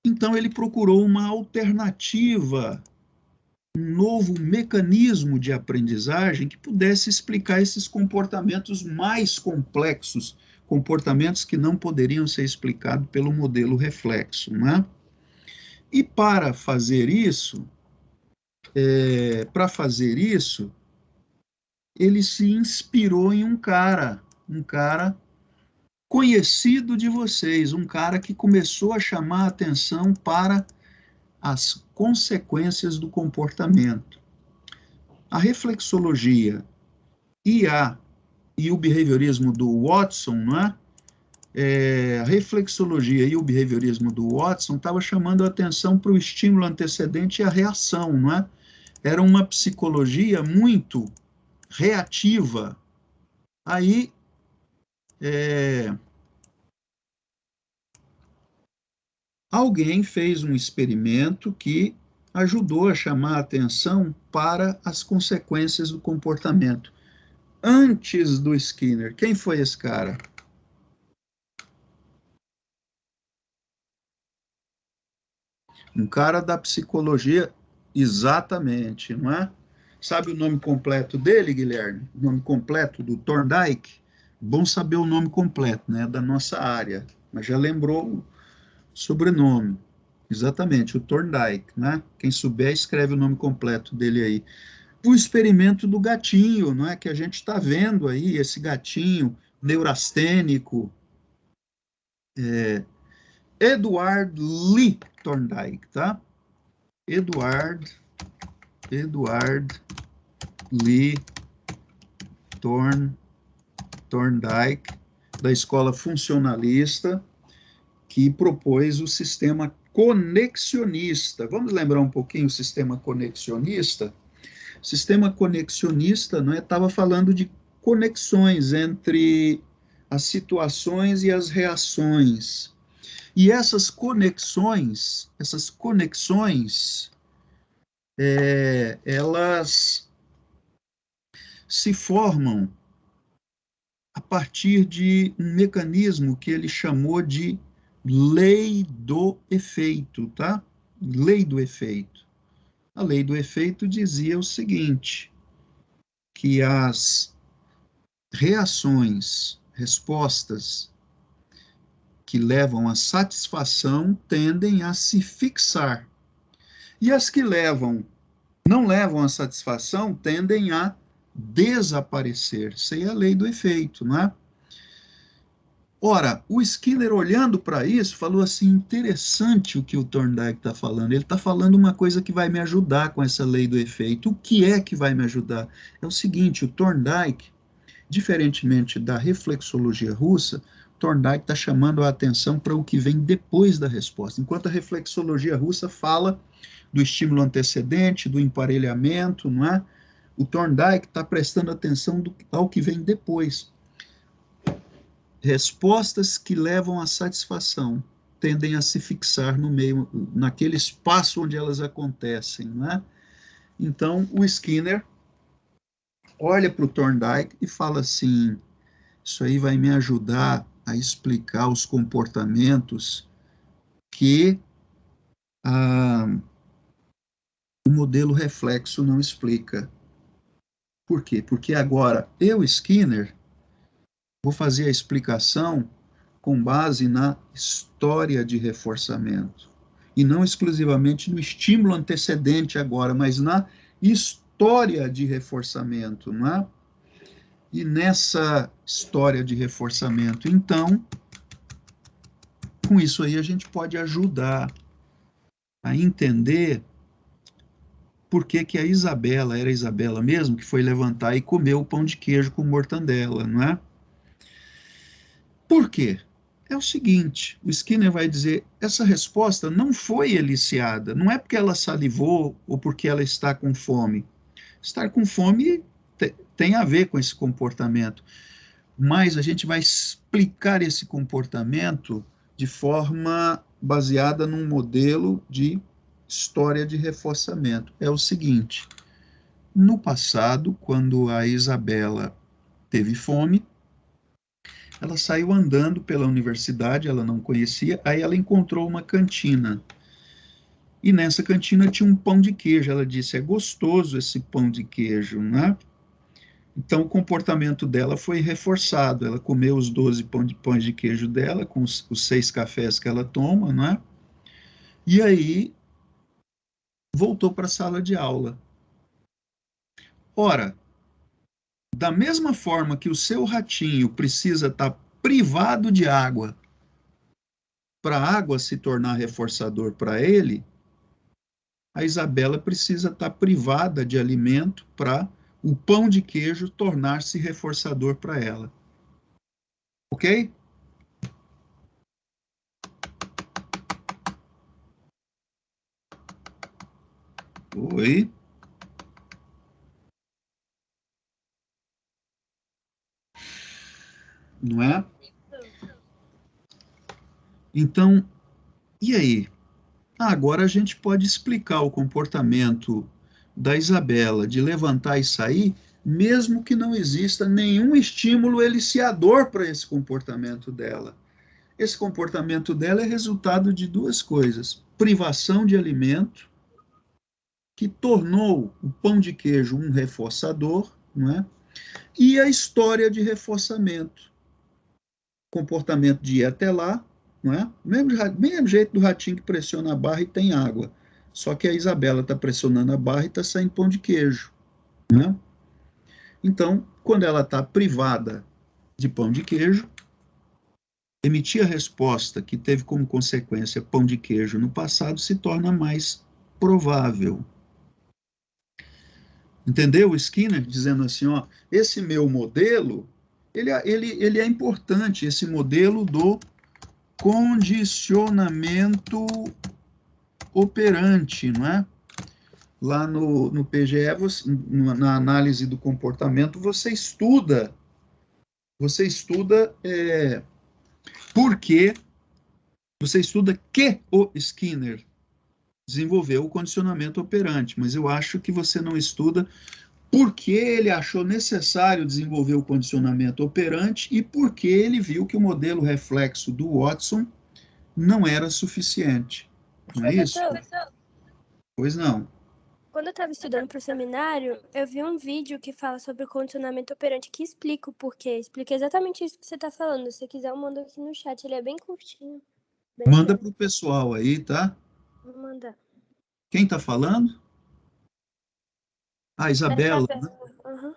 Então ele procurou uma alternativa, um novo mecanismo de aprendizagem que pudesse explicar esses comportamentos mais complexos, comportamentos que não poderiam ser explicados pelo modelo reflexo, né? E para fazer isso, ele se inspirou em um cara conhecido de vocês, um cara que começou a chamar a atenção para as consequências do comportamento. A reflexologia e o behaviorismo do Watson, não é? A reflexologia e o behaviorismo do Watson estavam chamando a atenção para o estímulo antecedente e a reação, não é? Era uma psicologia muito reativa. Aí, alguém fez um experimento que ajudou a chamar a atenção para as consequências do comportamento. Antes do Skinner, quem foi esse cara? Um cara da psicologia, exatamente, não é? Sabe o nome completo dele, Guilherme? O nome completo do Thorndike? Bom saber o nome completo, né? Da nossa área. Mas já lembrou o sobrenome. Exatamente, o Thorndike, né? Quem souber, escreve o nome completo dele aí. O experimento do gatinho, não é? Que a gente está vendo aí, esse gatinho neurastênico. Edward Lee Thorndike, tá? Edward Lee Thorndike, da escola funcionalista, que propôs o sistema conexionista. Vamos lembrar um pouquinho o sistema conexionista? O sistema conexionista, não é, estava falando de conexões entre as situações e as reações. E essas conexões, elas se formam a partir de um mecanismo que ele chamou de lei do efeito, tá? Lei do efeito. A lei do efeito dizia o seguinte, que as reações, respostas que levam à satisfação tendem a se fixar. E as que não levam à satisfação tendem a desaparecer. Isso aí é a lei do efeito, não é? Ora, o Skinner, olhando para isso, falou assim, interessante o que o Thorndike está falando. Ele está falando uma coisa que vai me ajudar com essa lei do efeito. O que é que vai me ajudar? É o seguinte, o Thorndike, diferentemente da reflexologia russa, Thorndike está chamando a atenção para o que vem depois da resposta. Enquanto a reflexologia russa fala do estímulo antecedente, do emparelhamento, não é? O Thorndike está prestando atenção ao que vem depois. Respostas que levam à satisfação tendem a se fixar no meio, naquele espaço onde elas acontecem, não é? Então, o Skinner olha para o Thorndike e fala assim, isso aí vai me ajudar a explicar os comportamentos que o modelo reflexo não explica. Por quê? Porque agora eu, Skinner, vou fazer a explicação com base na história de reforçamento. E não exclusivamente no estímulo antecedente agora, mas na história de reforçamento, não é? E nessa história de reforçamento, então, com isso aí a gente pode ajudar a entender por que que a Isabela, era a Isabela mesmo, que foi levantar e comer o pão de queijo com mortandela, não é? Por quê? É o seguinte, o Skinner vai dizer, essa resposta não foi eliciada, não é porque ela salivou ou porque ela está com fome. Estar com fome tem a ver com esse comportamento, mas a gente vai explicar esse comportamento de forma baseada num modelo de história de reforçamento. É o seguinte: no passado, quando a Isabela teve fome, ela saiu andando pela universidade, ela não conhecia, aí ela encontrou uma cantina. E nessa cantina tinha um pão de queijo. Ela disse: é gostoso esse pão de queijo, né? Então o comportamento dela foi reforçado. Ela comeu os 12 pães de queijo dela, com os 6 cafés que ela toma, né? E aí voltou para a sala de aula. Ora, da mesma forma que o seu ratinho precisa estar privado de água para a água se tornar reforçador para ele, a Isabela precisa estar privada de alimento para o pão de queijo tornar-se reforçador para ela. Ok? Oi? Não é? Então, e aí? Agora a gente pode explicar o comportamento da Isabela de levantar e sair, mesmo que não exista nenhum estímulo eliciador para esse comportamento dela. Esse comportamento dela é resultado de duas coisas: privação de alimento, que tornou o pão de queijo um reforçador, não é? E a história de reforçamento. Comportamento de ir até lá, não é? Mesmo jeito do ratinho que pressiona a barra e tem água. Só que a Isabela está pressionando a barra e está saindo pão de queijo, né? Então, quando ela está privada de pão de queijo, emitir a resposta que teve como consequência pão de queijo no passado se torna mais provável. Entendeu o Skinner dizendo assim, ó, esse meu modelo, ele é importante, esse modelo do condicionamento operante, não é? Lá no PGE, na análise do comportamento, você estuda por quê, você estuda que o Skinner desenvolveu o condicionamento operante, mas eu acho que você não estuda por que ele achou necessário desenvolver o condicionamento operante e por que ele viu que o modelo reflexo do Watson não era suficiente. Não é isso? Pois não. Quando eu estava estudando para o seminário, eu vi um vídeo que fala sobre o condicionamento operante, que explica o porquê. Explica exatamente isso que você está falando. Se você quiser, eu mando aqui no chat. Ele é bem curtinho. Manda para o pessoal aí, tá? Vou mandar. Quem está falando? Ah, Isabela. Né? Uhum.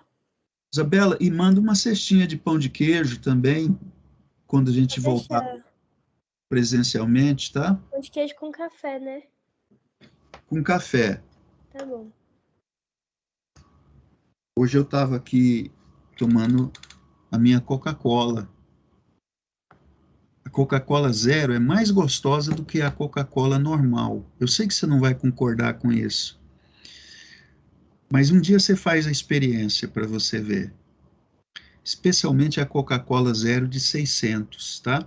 Isabela, e manda uma cestinha de pão de queijo também, quando a gente voltar presencialmente, tá? Pão de queijo com café, né? Com café. Tá bom. Hoje eu estava aqui tomando a minha Coca-Cola. A Coca-Cola zero é mais gostosa do que a Coca-Cola normal. Eu sei que você não vai concordar com isso. Mas um dia você faz a experiência para você ver. Especialmente a Coca-Cola zero de 600, tá?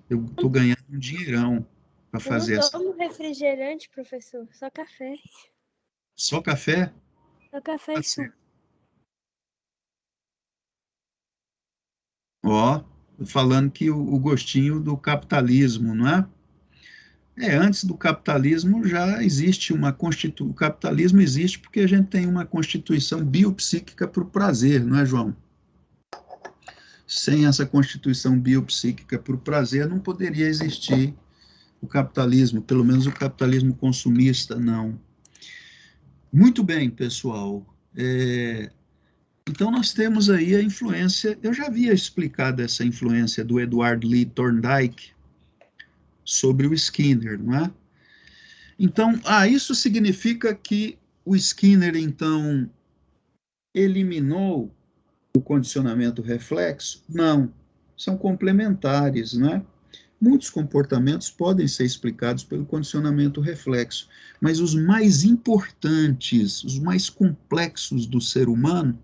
Eu estou ganhando um dinheirão para fazer essa. Eu não tomo refrigerante, professor, só café. Só café? Só café e suco. Ó, falando que o gostinho do capitalismo, não é? Antes do capitalismo já existe uma constituição. O capitalismo existe porque a gente tem uma constituição biopsíquica para o prazer, não é, João? Sem essa constituição biopsíquica para o prazer, não poderia existir o capitalismo, pelo menos o capitalismo consumista, não. Muito bem, pessoal. Então, nós temos aí a influência, eu já havia explicado essa influência do Edward Lee Thorndike sobre o Skinner, não é? Então, isso significa que o Skinner, então, eliminou o condicionamento reflexo? Não, são complementares, né? Muitos comportamentos podem ser explicados pelo condicionamento reflexo, mas os mais importantes, os mais complexos do ser humano,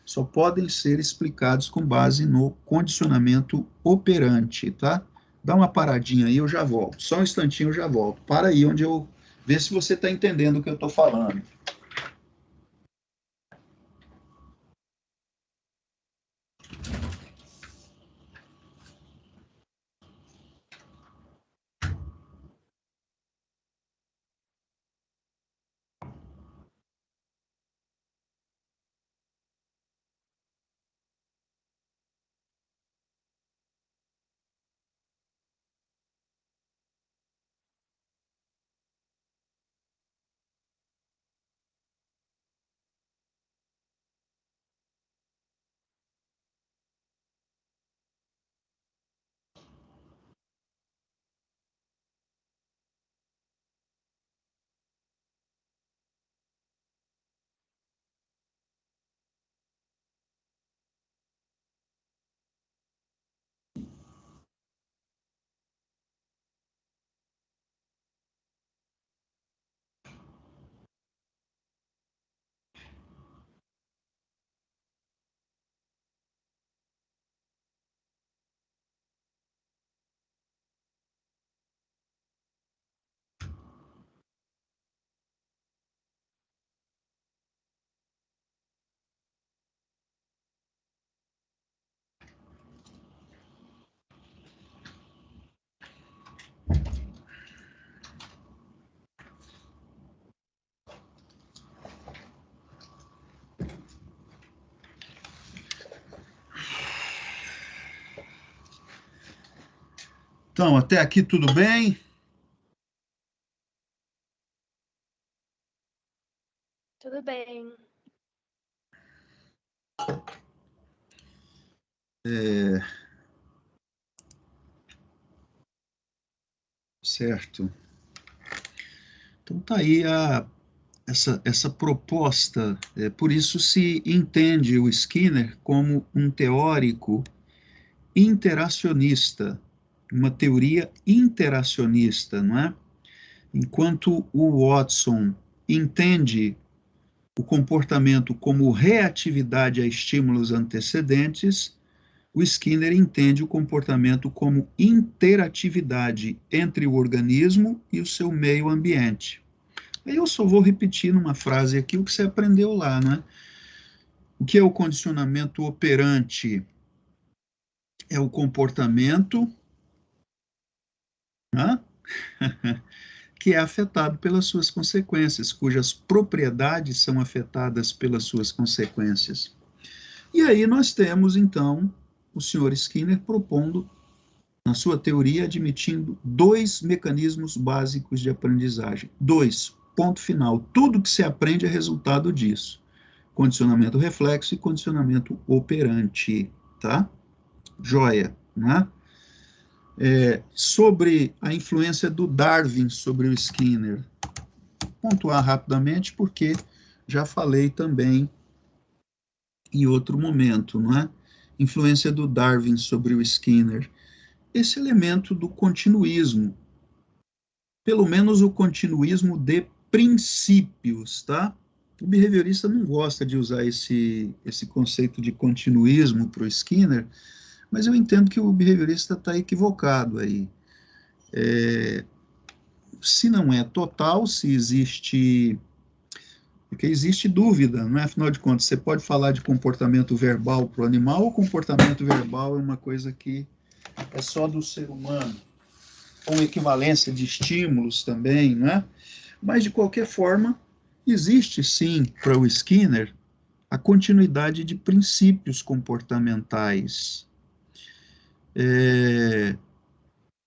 só podem ser explicados com base no condicionamento operante, tá? Dá uma paradinha aí, eu já volto. Só um instantinho, eu já volto. Para aí onde eu... Vê se você está entendendo o que eu estou falando. Então, até aqui tudo bem? Tudo bem. Certo. Então tá aí essa proposta. Por isso se entende o Skinner como um teórico interacionista, uma teoria interacionista, não é? Enquanto o Watson entende o comportamento como reatividade a estímulos antecedentes, o Skinner entende o comportamento como interatividade entre o organismo e o seu meio ambiente. Aí eu só vou repetir numa frase aqui o que você aprendeu lá, né? O que é o condicionamento operante? É o comportamento, né? Que é afetado pelas suas consequências, cujas propriedades são afetadas pelas suas consequências. E aí nós temos, então, o senhor Skinner propondo, na sua teoria, admitindo dois mecanismos básicos de aprendizagem. Dois, ponto final. Tudo que se aprende é resultado disso. Condicionamento reflexo e condicionamento operante, tá? Joia, né? Sobre a influência do Darwin sobre o Skinner. Vou pontuar rapidamente, porque já falei também em outro momento, não é? Influência do Darwin sobre o Skinner. Esse elemento do continuismo, pelo menos o continuismo de princípios, tá? O behaviorista não gosta de usar esse conceito de continuismo para o Skinner, mas eu entendo que o behaviorista está equivocado aí. Se não é total, se existe... Porque existe dúvida, não é? Afinal de contas, você pode falar de comportamento verbal para o animal, ou comportamento verbal é uma coisa que é só do ser humano, com equivalência de estímulos também, não é? Mas, de qualquer forma, existe sim, para o Skinner, a continuidade de princípios comportamentais.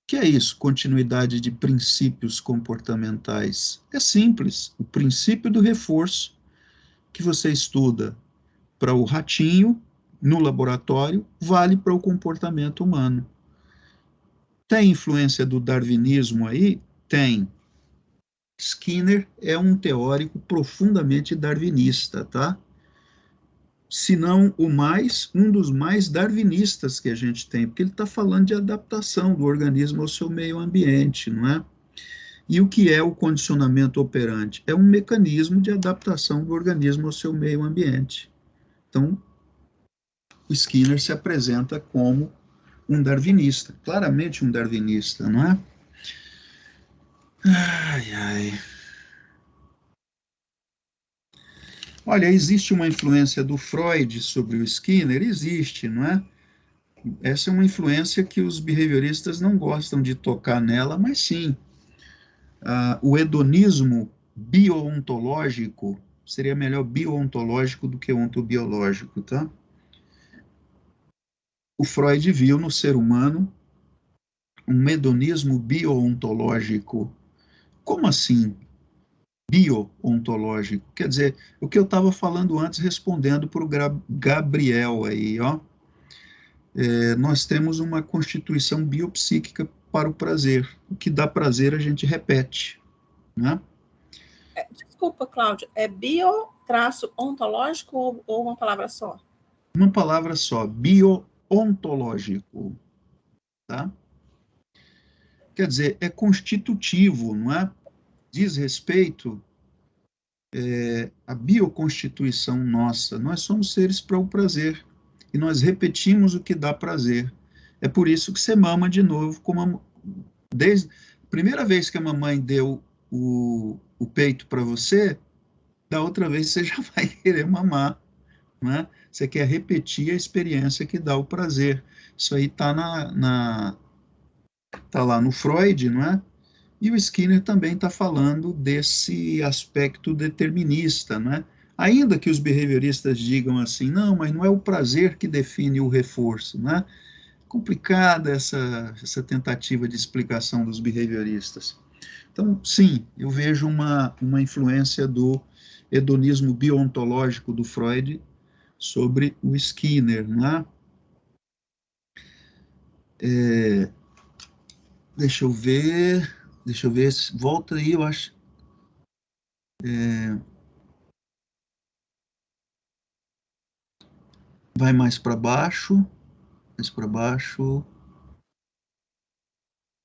Que é isso, continuidade de princípios comportamentais? É simples, o princípio do reforço que você estuda para o ratinho no laboratório vale para o comportamento humano. Tem influência do darwinismo aí? Tem. Skinner é um teórico profundamente darwinista, tá? Se não o mais, um dos mais darwinistas que a gente tem, porque ele está falando de adaptação do organismo ao seu meio ambiente, não é? E o que é o condicionamento operante? É um mecanismo de adaptação do organismo ao seu meio ambiente. Então, o Skinner se apresenta como um darwinista, claramente um darwinista, não é? Ai, ai. Olha, existe uma influência do Freud sobre o Skinner? Existe, não é? Essa é uma influência que os behavioristas não gostam de tocar nela, mas sim. O hedonismo bioontológico, seria melhor bioontológico do que ontobiológico, tá? O Freud viu no ser humano um hedonismo bioontológico. Como assim? Bioontológico. Quer dizer, o que eu estava falando antes, respondendo para o Gabriel aí, ó. Nós temos uma constituição biopsíquica para o prazer. O que dá prazer a gente repete, né? Desculpa, Cláudia, é bio-ontológico ou uma palavra só? Uma palavra só, bioontológico, tá? Quer dizer, é constitutivo, não é? Diz respeito à bioconstituição nossa. Nós somos seres para o prazer e nós repetimos o que dá prazer. É por isso que você mama de novo, desde a primeira vez que a mamãe deu o peito para você, da outra vez você já vai querer mamar, né? Você quer repetir a experiência que dá o prazer. Isso aí está tá lá no Freud, não é? E o Skinner também está falando desse aspecto determinista, né? Ainda que os behavioristas digam assim, não, mas não é o prazer que define o reforço, né? Complicada essa tentativa de explicação dos behavioristas. Então, sim, eu vejo uma influência do hedonismo biontológico do Freud sobre o Skinner, né? Deixa eu ver, volta aí, eu acho. Vai mais para baixo,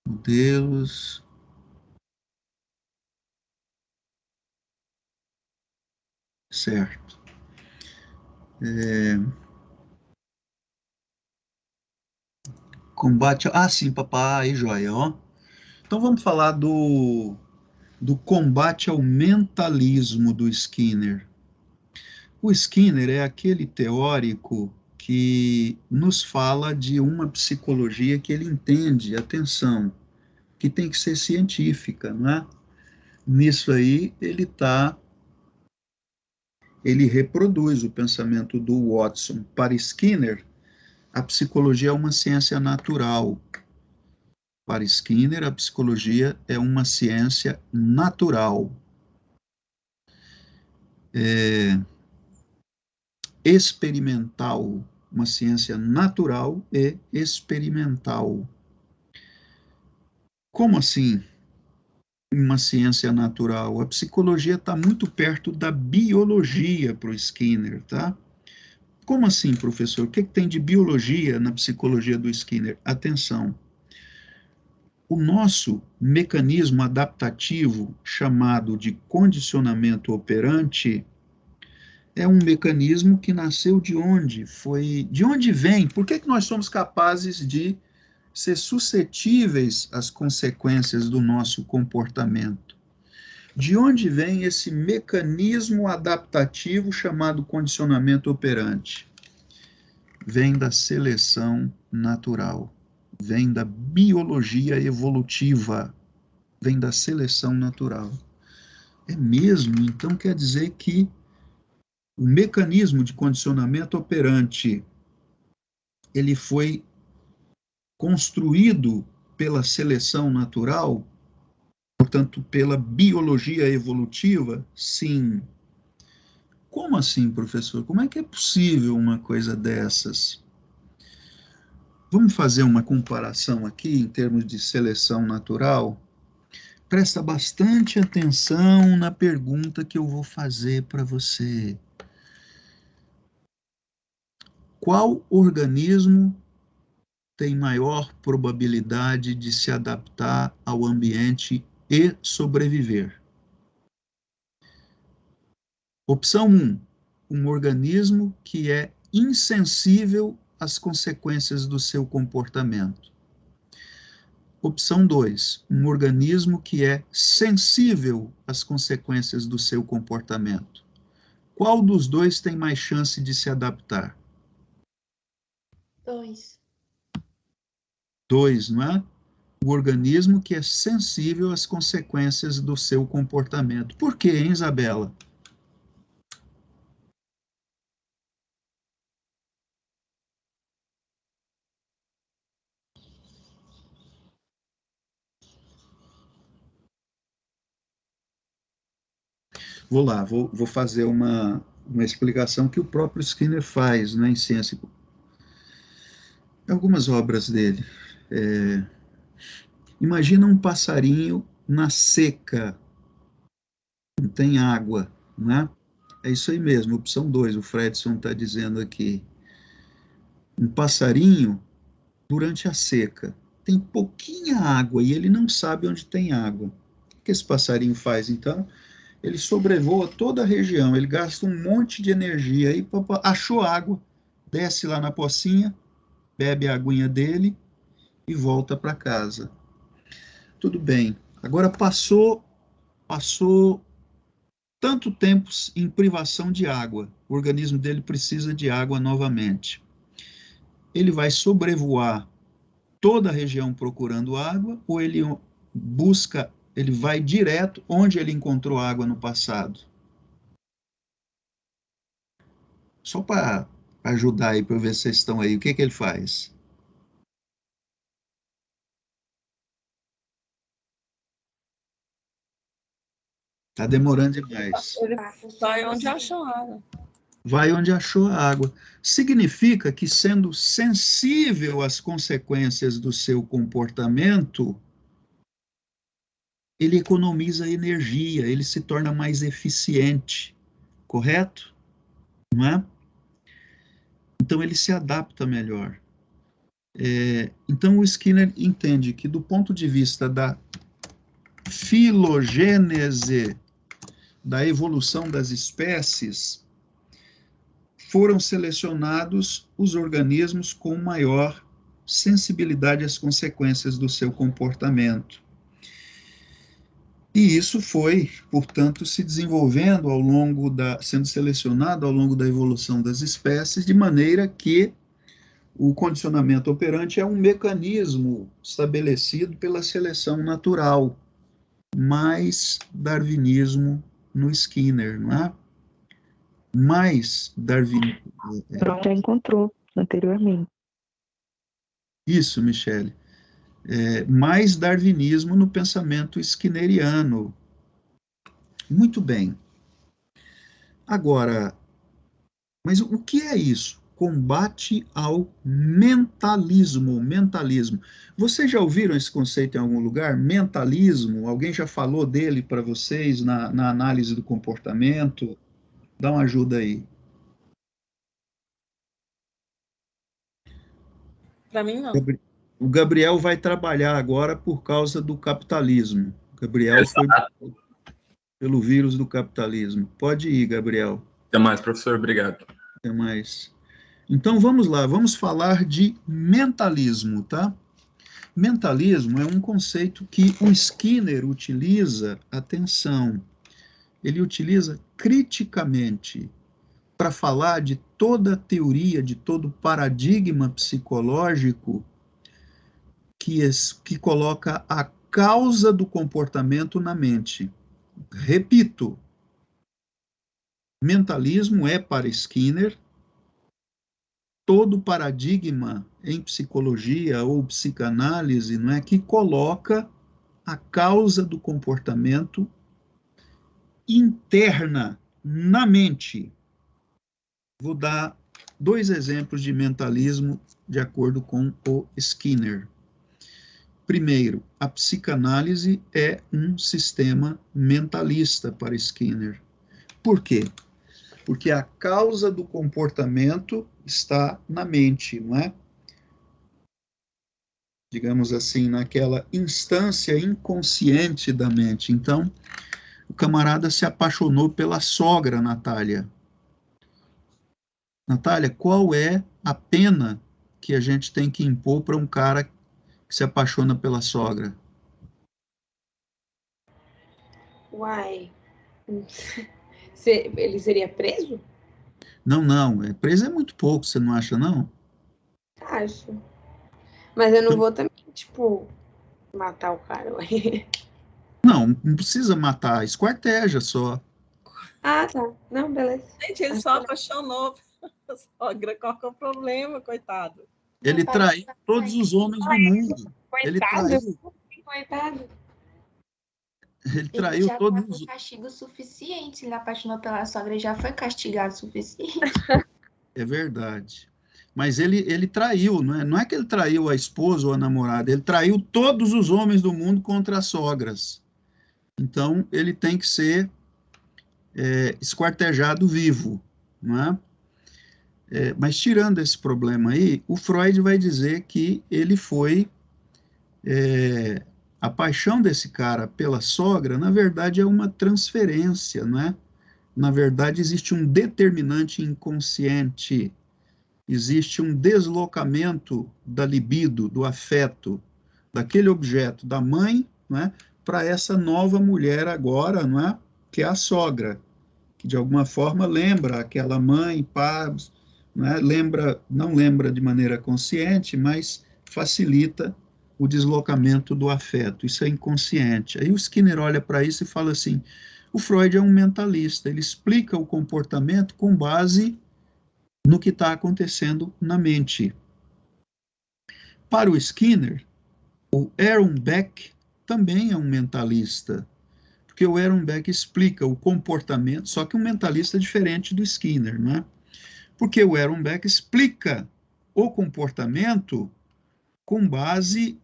modelos. Certo. Combate. Ah, sim, papai, joia, ó. Então vamos falar do combate ao mentalismo do Skinner. O Skinner é aquele teórico que nos fala de uma psicologia que ele entende, atenção, que tem que ser científica, não é? Nisso aí ele reproduz o pensamento do Watson. Para Skinner, a psicologia é uma ciência natural. Para Skinner, a psicologia é uma ciência natural. Experimental, uma ciência natural e experimental. Como assim uma ciência natural? A psicologia está muito perto da biologia para o Skinner, tá? Como assim, professor? O que tem de biologia na psicologia do Skinner? Atenção. O nosso mecanismo adaptativo, chamado de condicionamento operante, é um mecanismo que nasceu de onde? De onde vem? Por que nós somos capazes de ser suscetíveis às consequências do nosso comportamento? De onde vem esse mecanismo adaptativo chamado condicionamento operante? Vem da seleção natural, vem da biologia evolutiva, vem da seleção natural. É mesmo? Então quer dizer que o mecanismo de condicionamento operante, ele foi construído pela seleção natural, portanto, pela biologia evolutiva? Sim. Como assim, professor? Como é que é possível uma coisa dessas? Vamos fazer uma comparação aqui em termos de seleção natural? Presta bastante atenção na pergunta que eu vou fazer para você. Qual organismo tem maior probabilidade de se adaptar ao ambiente e sobreviver? Opção 1, um organismo que é insensível as consequências do seu comportamento? Opção 2, um organismo que é sensível às consequências do seu comportamento. Qual dos dois tem mais chance de se adaptar? 2. 2, não é? O organismo que é sensível às consequências do seu comportamento. Por quê, hein, Isabela? Vou lá, vou fazer uma explicação que o próprio Skinner faz, né, em Ciência. Algumas obras dele. Imagina um passarinho na seca, não tem água, né? É isso aí mesmo, opção 2, o Fredson está dizendo aqui. Um passarinho durante a seca, tem pouquinha água e ele não sabe onde tem água. O que esse passarinho faz, então? Ele sobrevoa toda a região, ele gasta um monte de energia, aí achou água, desce lá na pocinha, bebe a aguinha dele e volta para casa. Tudo bem, agora passou tanto tempo em privação de água, o organismo dele precisa de água novamente. Ele vai sobrevoar toda a região procurando água, ou ele vai direto onde ele encontrou água no passado? Só para ajudar aí, para ver se vocês estão aí, o que ele faz? Está demorando demais. Ele vai onde achou água. Vai onde achou a água. Significa que, sendo sensível às consequências do seu comportamento, ele economiza energia, ele se torna mais eficiente, correto? Não é? Então, ele se adapta melhor. Então, o Skinner entende que, do ponto de vista da filogênese, da evolução das espécies, foram selecionados os organismos com maior sensibilidade às consequências do seu comportamento. E isso foi, portanto, se desenvolvendo sendo selecionado ao longo da evolução das espécies, de maneira que o condicionamento operante é um mecanismo estabelecido pela seleção natural, mais darwinismo no Skinner, não é? Mais darwinismo. Já encontrou anteriormente. Isso, Michele. Mais darwinismo no pensamento skinneriano. Muito bem. Agora, mas o que é isso? Combate ao mentalismo. Mentalismo. Vocês já ouviram esse conceito em algum lugar? Mentalismo? Alguém já falou dele para vocês na análise do comportamento? Dá uma ajuda aí. Para mim, não. O Gabriel vai trabalhar agora por causa do capitalismo. O Gabriel foi pelo vírus do capitalismo. Pode ir, Gabriel. Até mais, professor. Obrigado. Até mais. Então, vamos lá. Vamos falar de mentalismo, tá? Mentalismo é um conceito que o Skinner utiliza, atenção, ele utiliza criticamente para falar de toda a teoria, de todo paradigma psicológico que coloca a causa do comportamento na mente. Repito, mentalismo é, para Skinner, todo paradigma em psicologia ou psicanálise, não é, que coloca a causa do comportamento interna na mente. Vou dar 2 exemplos de mentalismo de acordo com o Skinner. Primeiro, a psicanálise é um sistema mentalista para Skinner. Por quê? Porque a causa do comportamento está na mente, não é? Digamos assim, naquela instância inconsciente da mente. Então, o camarada se apaixonou pela sogra, Natália. Natália, qual é a pena que a gente tem que impor para um cara que se apaixona pela sogra? Uai. Ele seria preso? Não, não, preso é muito pouco, você não acha, não? Acho. Mas eu não vou também, tipo, matar o cara. Ué. Não, não precisa matar, esquarteja só. Ah, tá. Não, beleza. Gente, ele só apaixonou pela sogra. Qual que é o problema, coitado? Ele traiu todos os homens do mundo. Ele traiu. Coitado. Ele Ele traiu já todos pagou os... castigo suficiente. Se ele apaixonou pela sogra, já foi castigado o suficiente. É verdade. Mas ele traiu, não é? Não é que ele traiu a esposa ou a namorada, ele traiu todos os homens do mundo contra as sogras. Então, ele tem que ser esquartejado vivo, não é? Mas tirando esse problema aí, o Freud vai dizer que ele foi a paixão desse cara pela sogra, na verdade, é uma transferência, não é? Na verdade, existe um determinante inconsciente, existe um deslocamento da libido, do afeto, daquele objeto da mãe, não é? Para essa nova mulher agora, não é? Que é a sogra, que de alguma forma lembra aquela mãe, pai, né? Não lembra de maneira consciente, mas facilita o deslocamento do afeto. Isso é inconsciente. Aí o Skinner olha para isso e fala assim: o Freud é um mentalista, ele explica o comportamento com base no que está acontecendo na mente. Para o Skinner, o Aaron Beck também é um mentalista, porque o Aaron Beck explica o comportamento, só que um mentalista diferente do Skinner, né? Porque o Aaron Beck explica o comportamento com base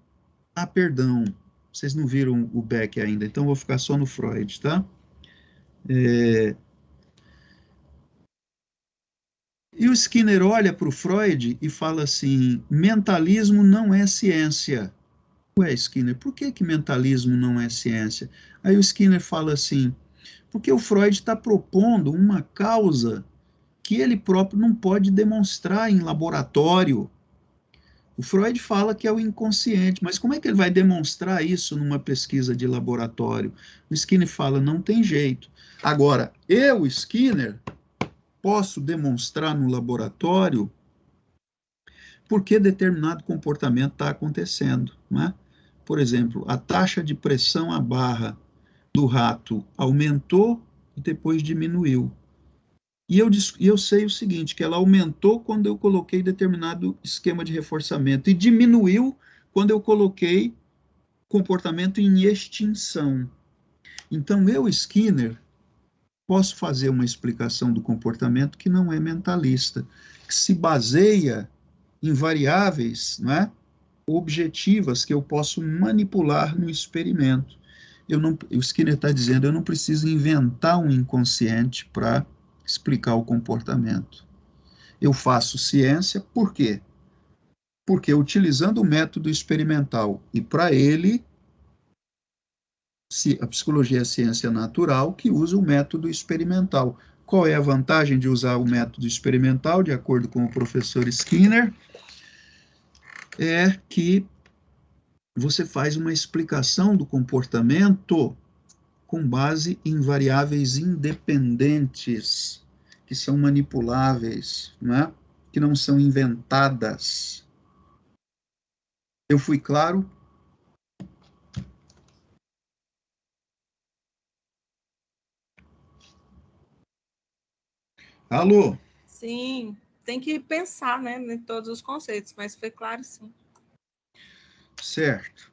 perdão, vocês não viram o Beck ainda, então vou ficar só no Freud, tá? E o Skinner olha para o Freud e fala assim: mentalismo não é ciência. Ué, Skinner, por que mentalismo não é ciência? Aí o Skinner fala assim: porque o Freud está propondo uma causa que ele próprio não pode demonstrar em laboratório. O Freud fala que é o inconsciente, mas como é que ele vai demonstrar isso numa pesquisa de laboratório? O Skinner fala: não tem jeito. Agora, eu, Skinner, posso demonstrar no laboratório por que determinado comportamento está acontecendo, né? Por exemplo, a taxa de pressão à barra do rato aumentou e depois diminuiu. E eu sei o seguinte, que ela aumentou quando eu coloquei determinado esquema de reforçamento e diminuiu quando eu coloquei comportamento em extinção. Então, eu, Skinner, posso fazer uma explicação do comportamento que não é mentalista, que se baseia em variáveis, né, objetivas que eu posso manipular no experimento. O Skinner está dizendo, eu não preciso inventar um inconsciente para explicar o comportamento. Eu faço ciência, por quê? Porque utilizando o método experimental, e para ele, a psicologia é a ciência natural que usa o método experimental. Qual é a vantagem de usar o método experimental, de acordo com o professor Skinner? É que você faz uma explicação do comportamento com base em variáveis independentes, que são manipuláveis, né? Que não são inventadas. Eu fui claro? Alô? Sim, tem que pensar, né, em todos os conceitos, mas foi claro, sim. Certo.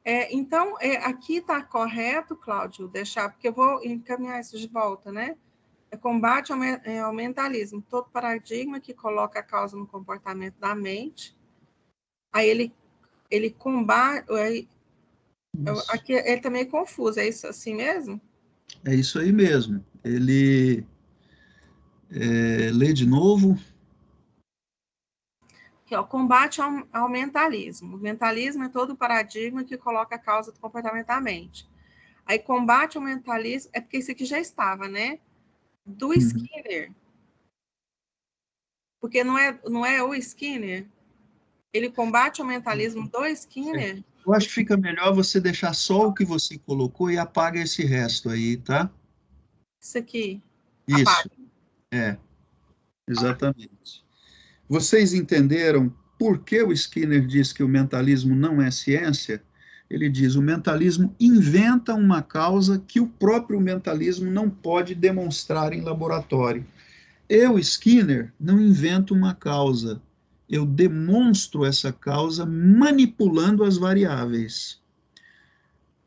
Então, aqui está correto, Cláudio, deixar, porque eu vou encaminhar isso de volta, né? Combate ao mentalismo, todo paradigma que coloca a causa no comportamento da mente. Aí ele combate. Aqui ele tá meio confuso, é isso assim mesmo? É isso aí mesmo. Ele lê de novo. Que é o combate ao mentalismo. O mentalismo é todo paradigma que coloca a causa do comportamento da mente. Aí, combate ao mentalismo, é porque isso aqui já estava, né? Do Skinner. Porque não é o Skinner? Ele combate o mentalismo do Skinner? Eu acho que fica melhor você deixar só o que você colocou e apaga esse resto aí, tá? Isso aqui. Isso, exatamente. Vocês entenderam por que o Skinner diz que o mentalismo não é ciência? Ele diz: o mentalismo inventa uma causa que o próprio mentalismo não pode demonstrar em laboratório. Eu, Skinner, não invento uma causa. Eu demonstro essa causa manipulando as variáveis.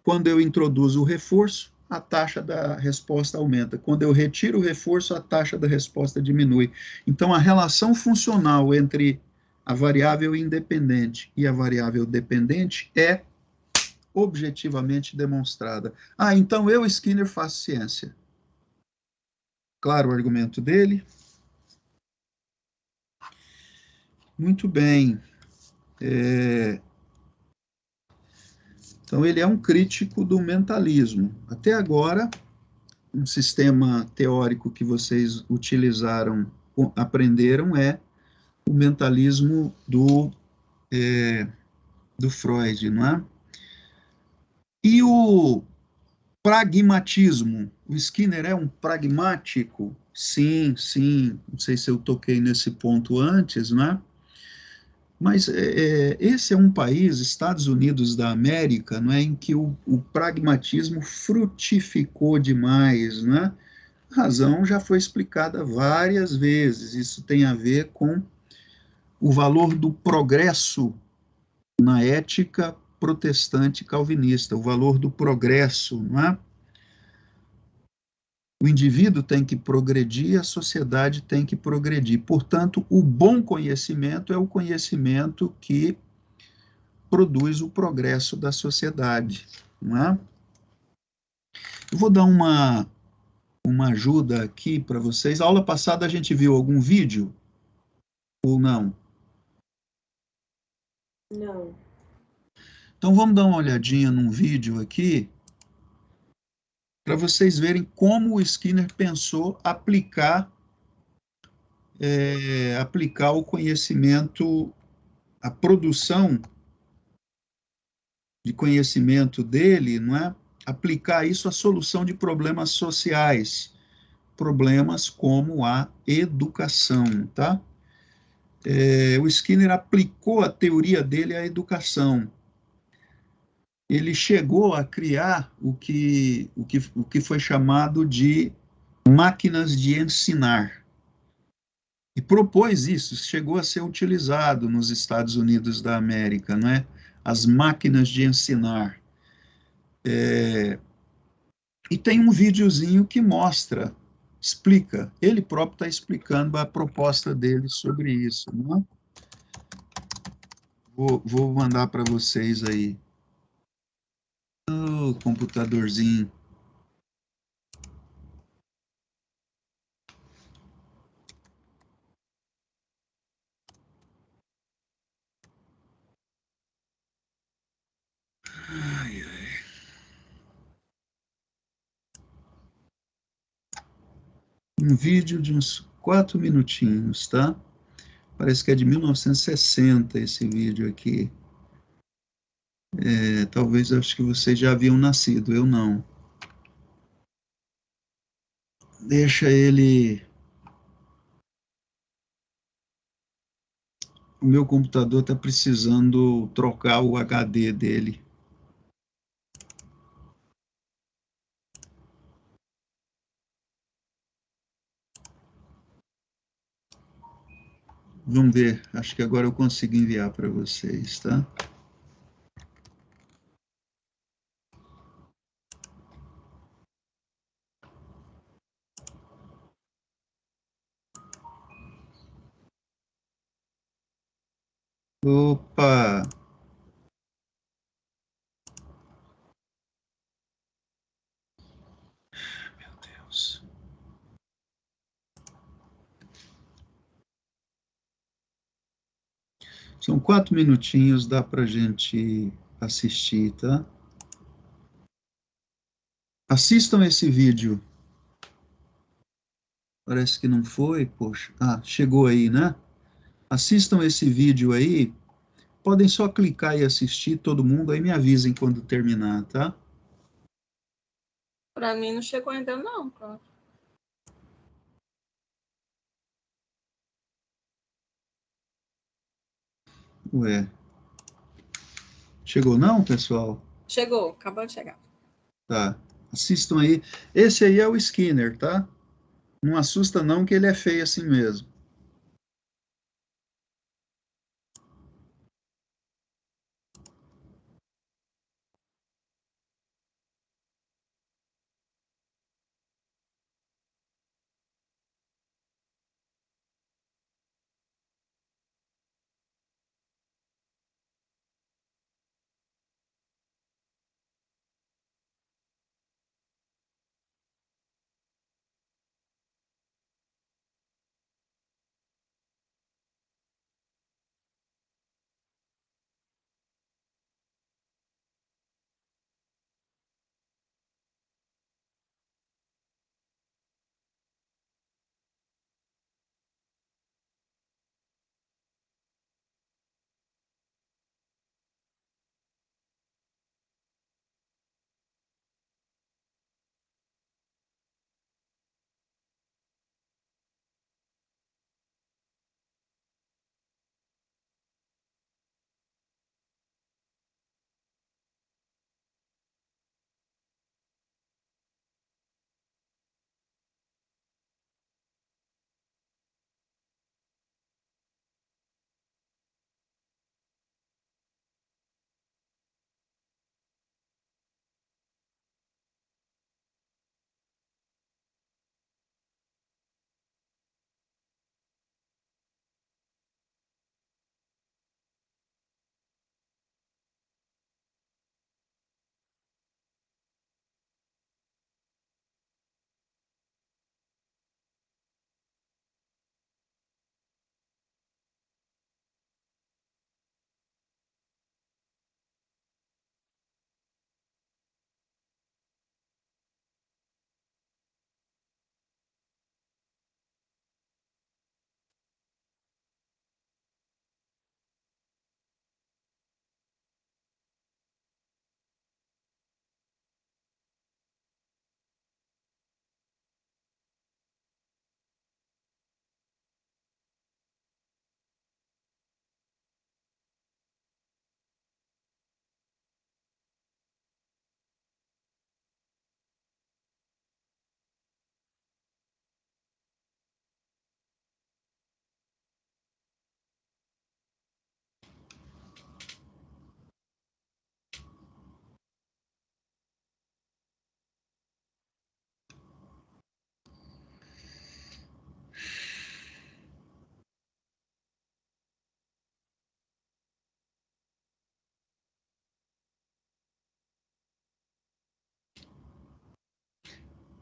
Quando eu introduzo o reforço, a taxa da resposta aumenta. Quando eu retiro o reforço, a taxa da resposta diminui. Então, a relação funcional entre a variável independente e a variável dependente é objetivamente demonstrada. Ah, então eu, Skinner, faço ciência. Claro o argumento dele. Muito bem. Então, ele é um crítico do mentalismo. Até agora, um sistema teórico que vocês utilizaram, aprenderam, é o mentalismo do Freud, não é? E o pragmatismo? O Skinner é um pragmático? Sim, sim. Não sei se eu toquei nesse ponto antes, não é? Mas esse é um país, Estados Unidos da América, não é, em que o pragmatismo frutificou demais, não é? A razão já foi explicada várias vezes. Isso tem a ver com o valor do progresso na ética protestante calvinista, o valor do progresso, não é? O indivíduo tem que progredir, a sociedade tem que progredir. Portanto, o bom conhecimento é o conhecimento que produz o progresso da sociedade, não é? Eu vou dar uma ajuda aqui para vocês. A aula passada a gente viu algum vídeo ou não? Não. Então vamos dar uma olhadinha num vídeo aqui para vocês verem como o Skinner pensou aplicar o conhecimento, a produção de conhecimento dele, não é? Aplicar isso à solução de problemas sociais, problemas como a educação, tá? O Skinner aplicou a teoria dele à educação. Ele chegou a criar o que foi chamado de máquinas de ensinar. E propôs isso, chegou a ser utilizado nos Estados Unidos da América, não é? As máquinas de ensinar. E tem um videozinho que mostra, explica, ele próprio está explicando a proposta dele sobre isso, não é? Vou mandar para vocês aí. O computadorzinho. Ai, ai. Um vídeo de uns 4 minutinhos, tá? Parece que é de 1960 esse vídeo aqui. Talvez acho que vocês já haviam nascido, eu não. Deixa ele. O meu computador está precisando trocar o HD dele. Vamos ver, acho que agora eu consigo enviar para vocês, tá? Opa! Meu Deus. São 4 minutinhos, dá para a gente assistir, tá? Assistam esse vídeo. Parece que não foi, poxa. Ah, chegou aí, né? Assistam esse vídeo aí. Podem só clicar e assistir, todo mundo, aí me avisem quando terminar, tá? Para mim não chegou ainda não, Cláudio. Ué. Chegou não, pessoal? Chegou, acabou de chegar. Tá. Assistam aí. Esse aí é o Skinner, tá? Não assusta não, que ele é feio assim mesmo.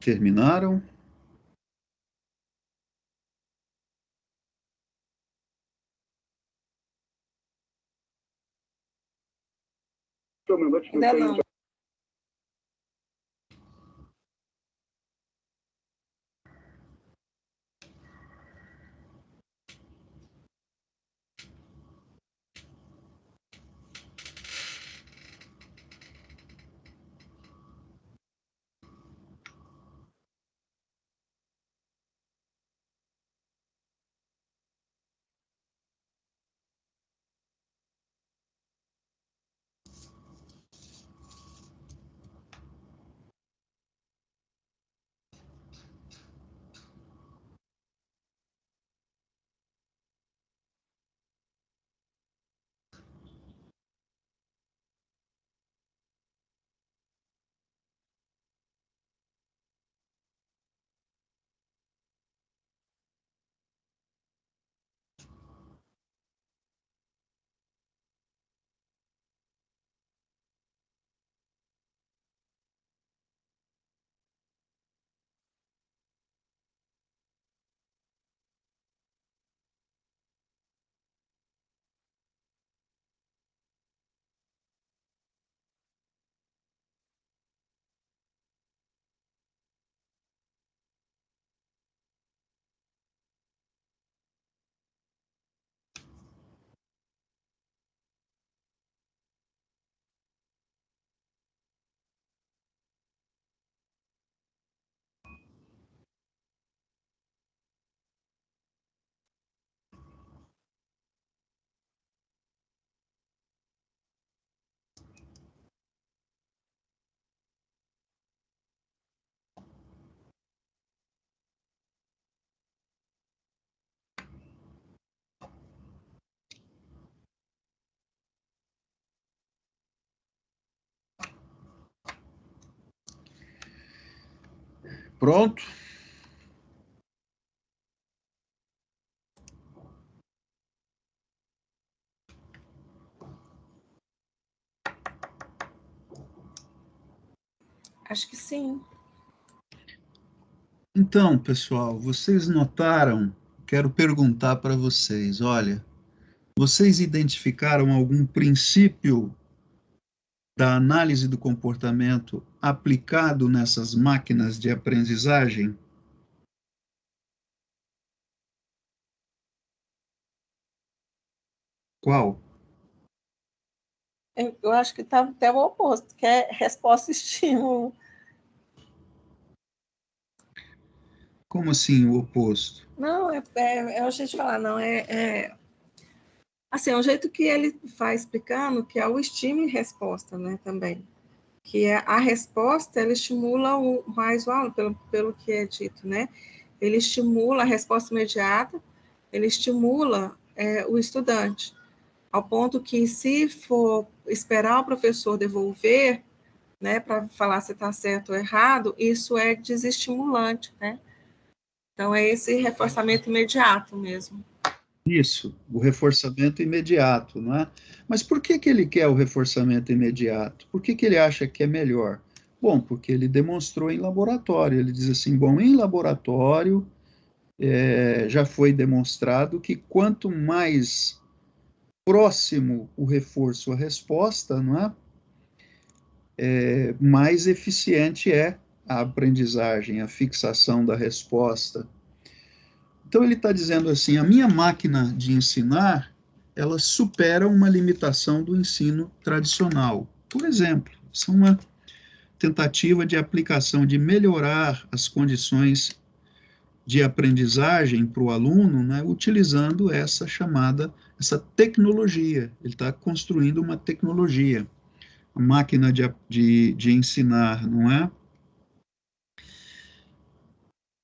Terminaram? Ainda não. Pronto? Acho que sim. Então, pessoal, vocês notaram? Quero perguntar para vocês, olha, vocês identificaram algum princípio da análise do comportamento aplicado nessas máquinas de aprendizagem? Qual? Eu acho que está até o oposto, que é resposta-estímulo. Como assim o oposto? Não, é o jeito de falar, não, assim, é o jeito que ele vai explicando, que é o estímulo e resposta, né, também. Que é a resposta, ela estimula mais o aluno, pelo que é dito, né? Ele estimula a resposta imediata, ele estimula o estudante, ao ponto que, se for esperar o professor devolver, né, para falar se está certo ou errado, isso é desestimulante, né? Então, é esse reforçamento imediato mesmo. Isso, o reforçamento imediato, não é? Mas por que que ele quer o reforçamento imediato? Por que que ele acha que é melhor? Bom, porque ele demonstrou em laboratório. Ele diz assim, bom, em laboratório já foi demonstrado que quanto mais próximo o reforço à resposta, não é? Mais eficiente é a aprendizagem, a fixação da resposta. Então ele está dizendo assim, a minha máquina de ensinar, ela supera uma limitação do ensino tradicional. Por exemplo, isso é uma tentativa de aplicação, de melhorar as condições de aprendizagem para o aluno, né, utilizando essa tecnologia. Ele está construindo uma tecnologia, a máquina de ensinar, não é?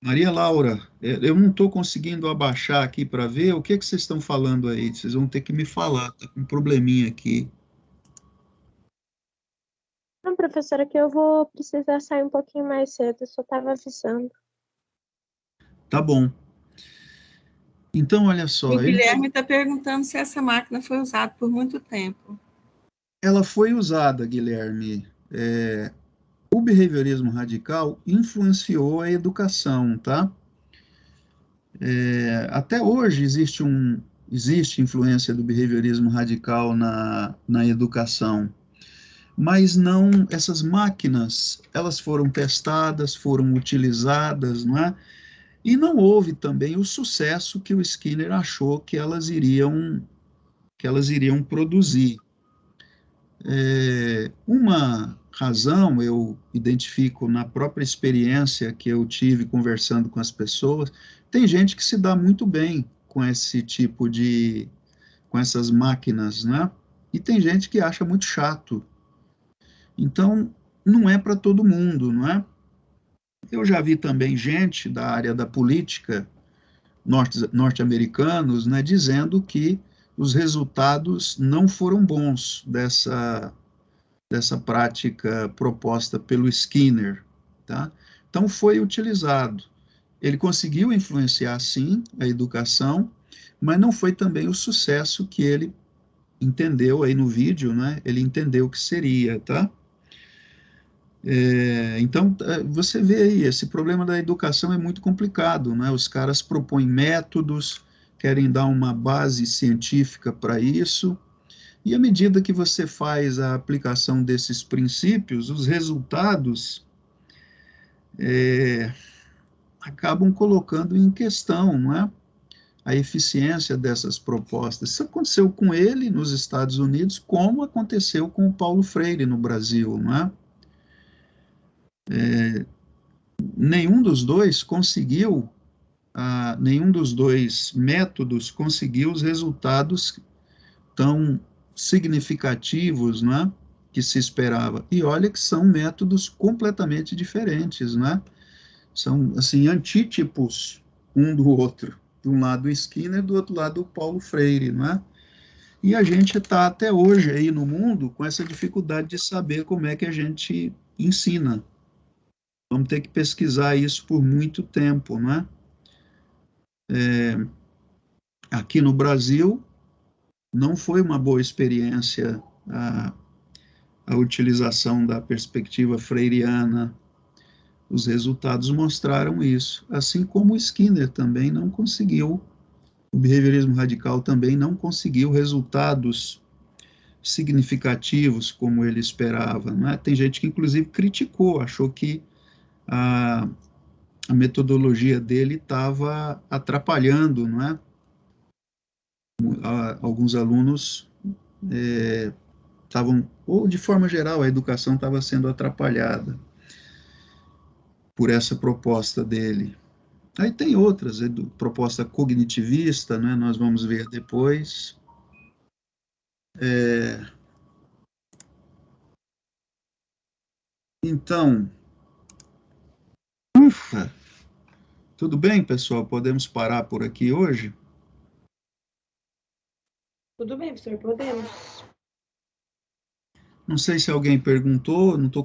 Maria Laura, eu não estou conseguindo abaixar aqui para ver o que que vocês estão falando aí. Vocês vão ter que me falar, tá com um probleminha aqui. Não, professora, que eu vou precisar sair um pouquinho mais cedo, só estava avisando. Tá bom. Então, olha E só, o Guilherme está perguntando se essa máquina foi usada por muito tempo. ela foi usada, Guilherme. O behaviorismo radical influenciou a educação, tá? Até hoje existe influência do behaviorismo radical na educação, mas não, essas máquinas, elas foram testadas, foram utilizadas, não é? E não houve também o sucesso que o Skinner achou que elas iriam produzir. Uma razão eu identifico na própria experiência que eu tive conversando com as pessoas, tem gente que se dá muito bem com esse tipo com essas máquinas, né? E tem gente que acha muito chato. Então, não é para todo mundo, não é? Eu já vi também gente da área da política, norte-americanos, né, dizendo que os resultados não foram bons dessa prática proposta pelo Skinner, tá? Então foi utilizado. Ele conseguiu influenciar, sim, a educação, mas não foi também o sucesso que ele entendeu aí no vídeo, né? Ele entendeu que seria, tá? Então, você vê aí, esse problema da educação é muito complicado, né? Os caras propõem métodos, querem dar uma base científica para isso, e à medida que você faz a aplicação desses princípios, os resultados acabam colocando em questão, não é? A eficiência dessas propostas. Isso aconteceu com ele nos Estados Unidos, como aconteceu com o Paulo Freire no Brasil, não é? Nenhum dos dois conseguiu, nenhum dos dois métodos conseguiu os resultados tão significativos, não é? Que se esperava. E olha que são métodos completamente diferentes, né? São, assim, antítipos um do outro. De um lado o Skinner, do outro lado o Paulo Freire, né? E a gente está até hoje aí no mundo com essa dificuldade de saber como é que a gente ensina. vamos ter que pesquisar isso por muito tempo, não é? Aqui no Brasil, não foi uma boa experiência a utilização da perspectiva freiriana. Os resultados mostraram isso, assim como o Skinner também não conseguiu, o behaviorismo radical também não conseguiu resultados significativos como ele esperava, não é? Tem gente que inclusive criticou, achou que a metodologia dele estava atrapalhando, não é? Alguns alunos estavam, ou de forma geral, a educação estava sendo atrapalhada por essa proposta dele. Aí tem outras, proposta cognitivista, né, nós vamos ver depois. Então, ufa! Tudo bem, pessoal? Podemos parar por aqui hoje? Tudo bem, professor, podemos. Não sei se alguém perguntou, não estou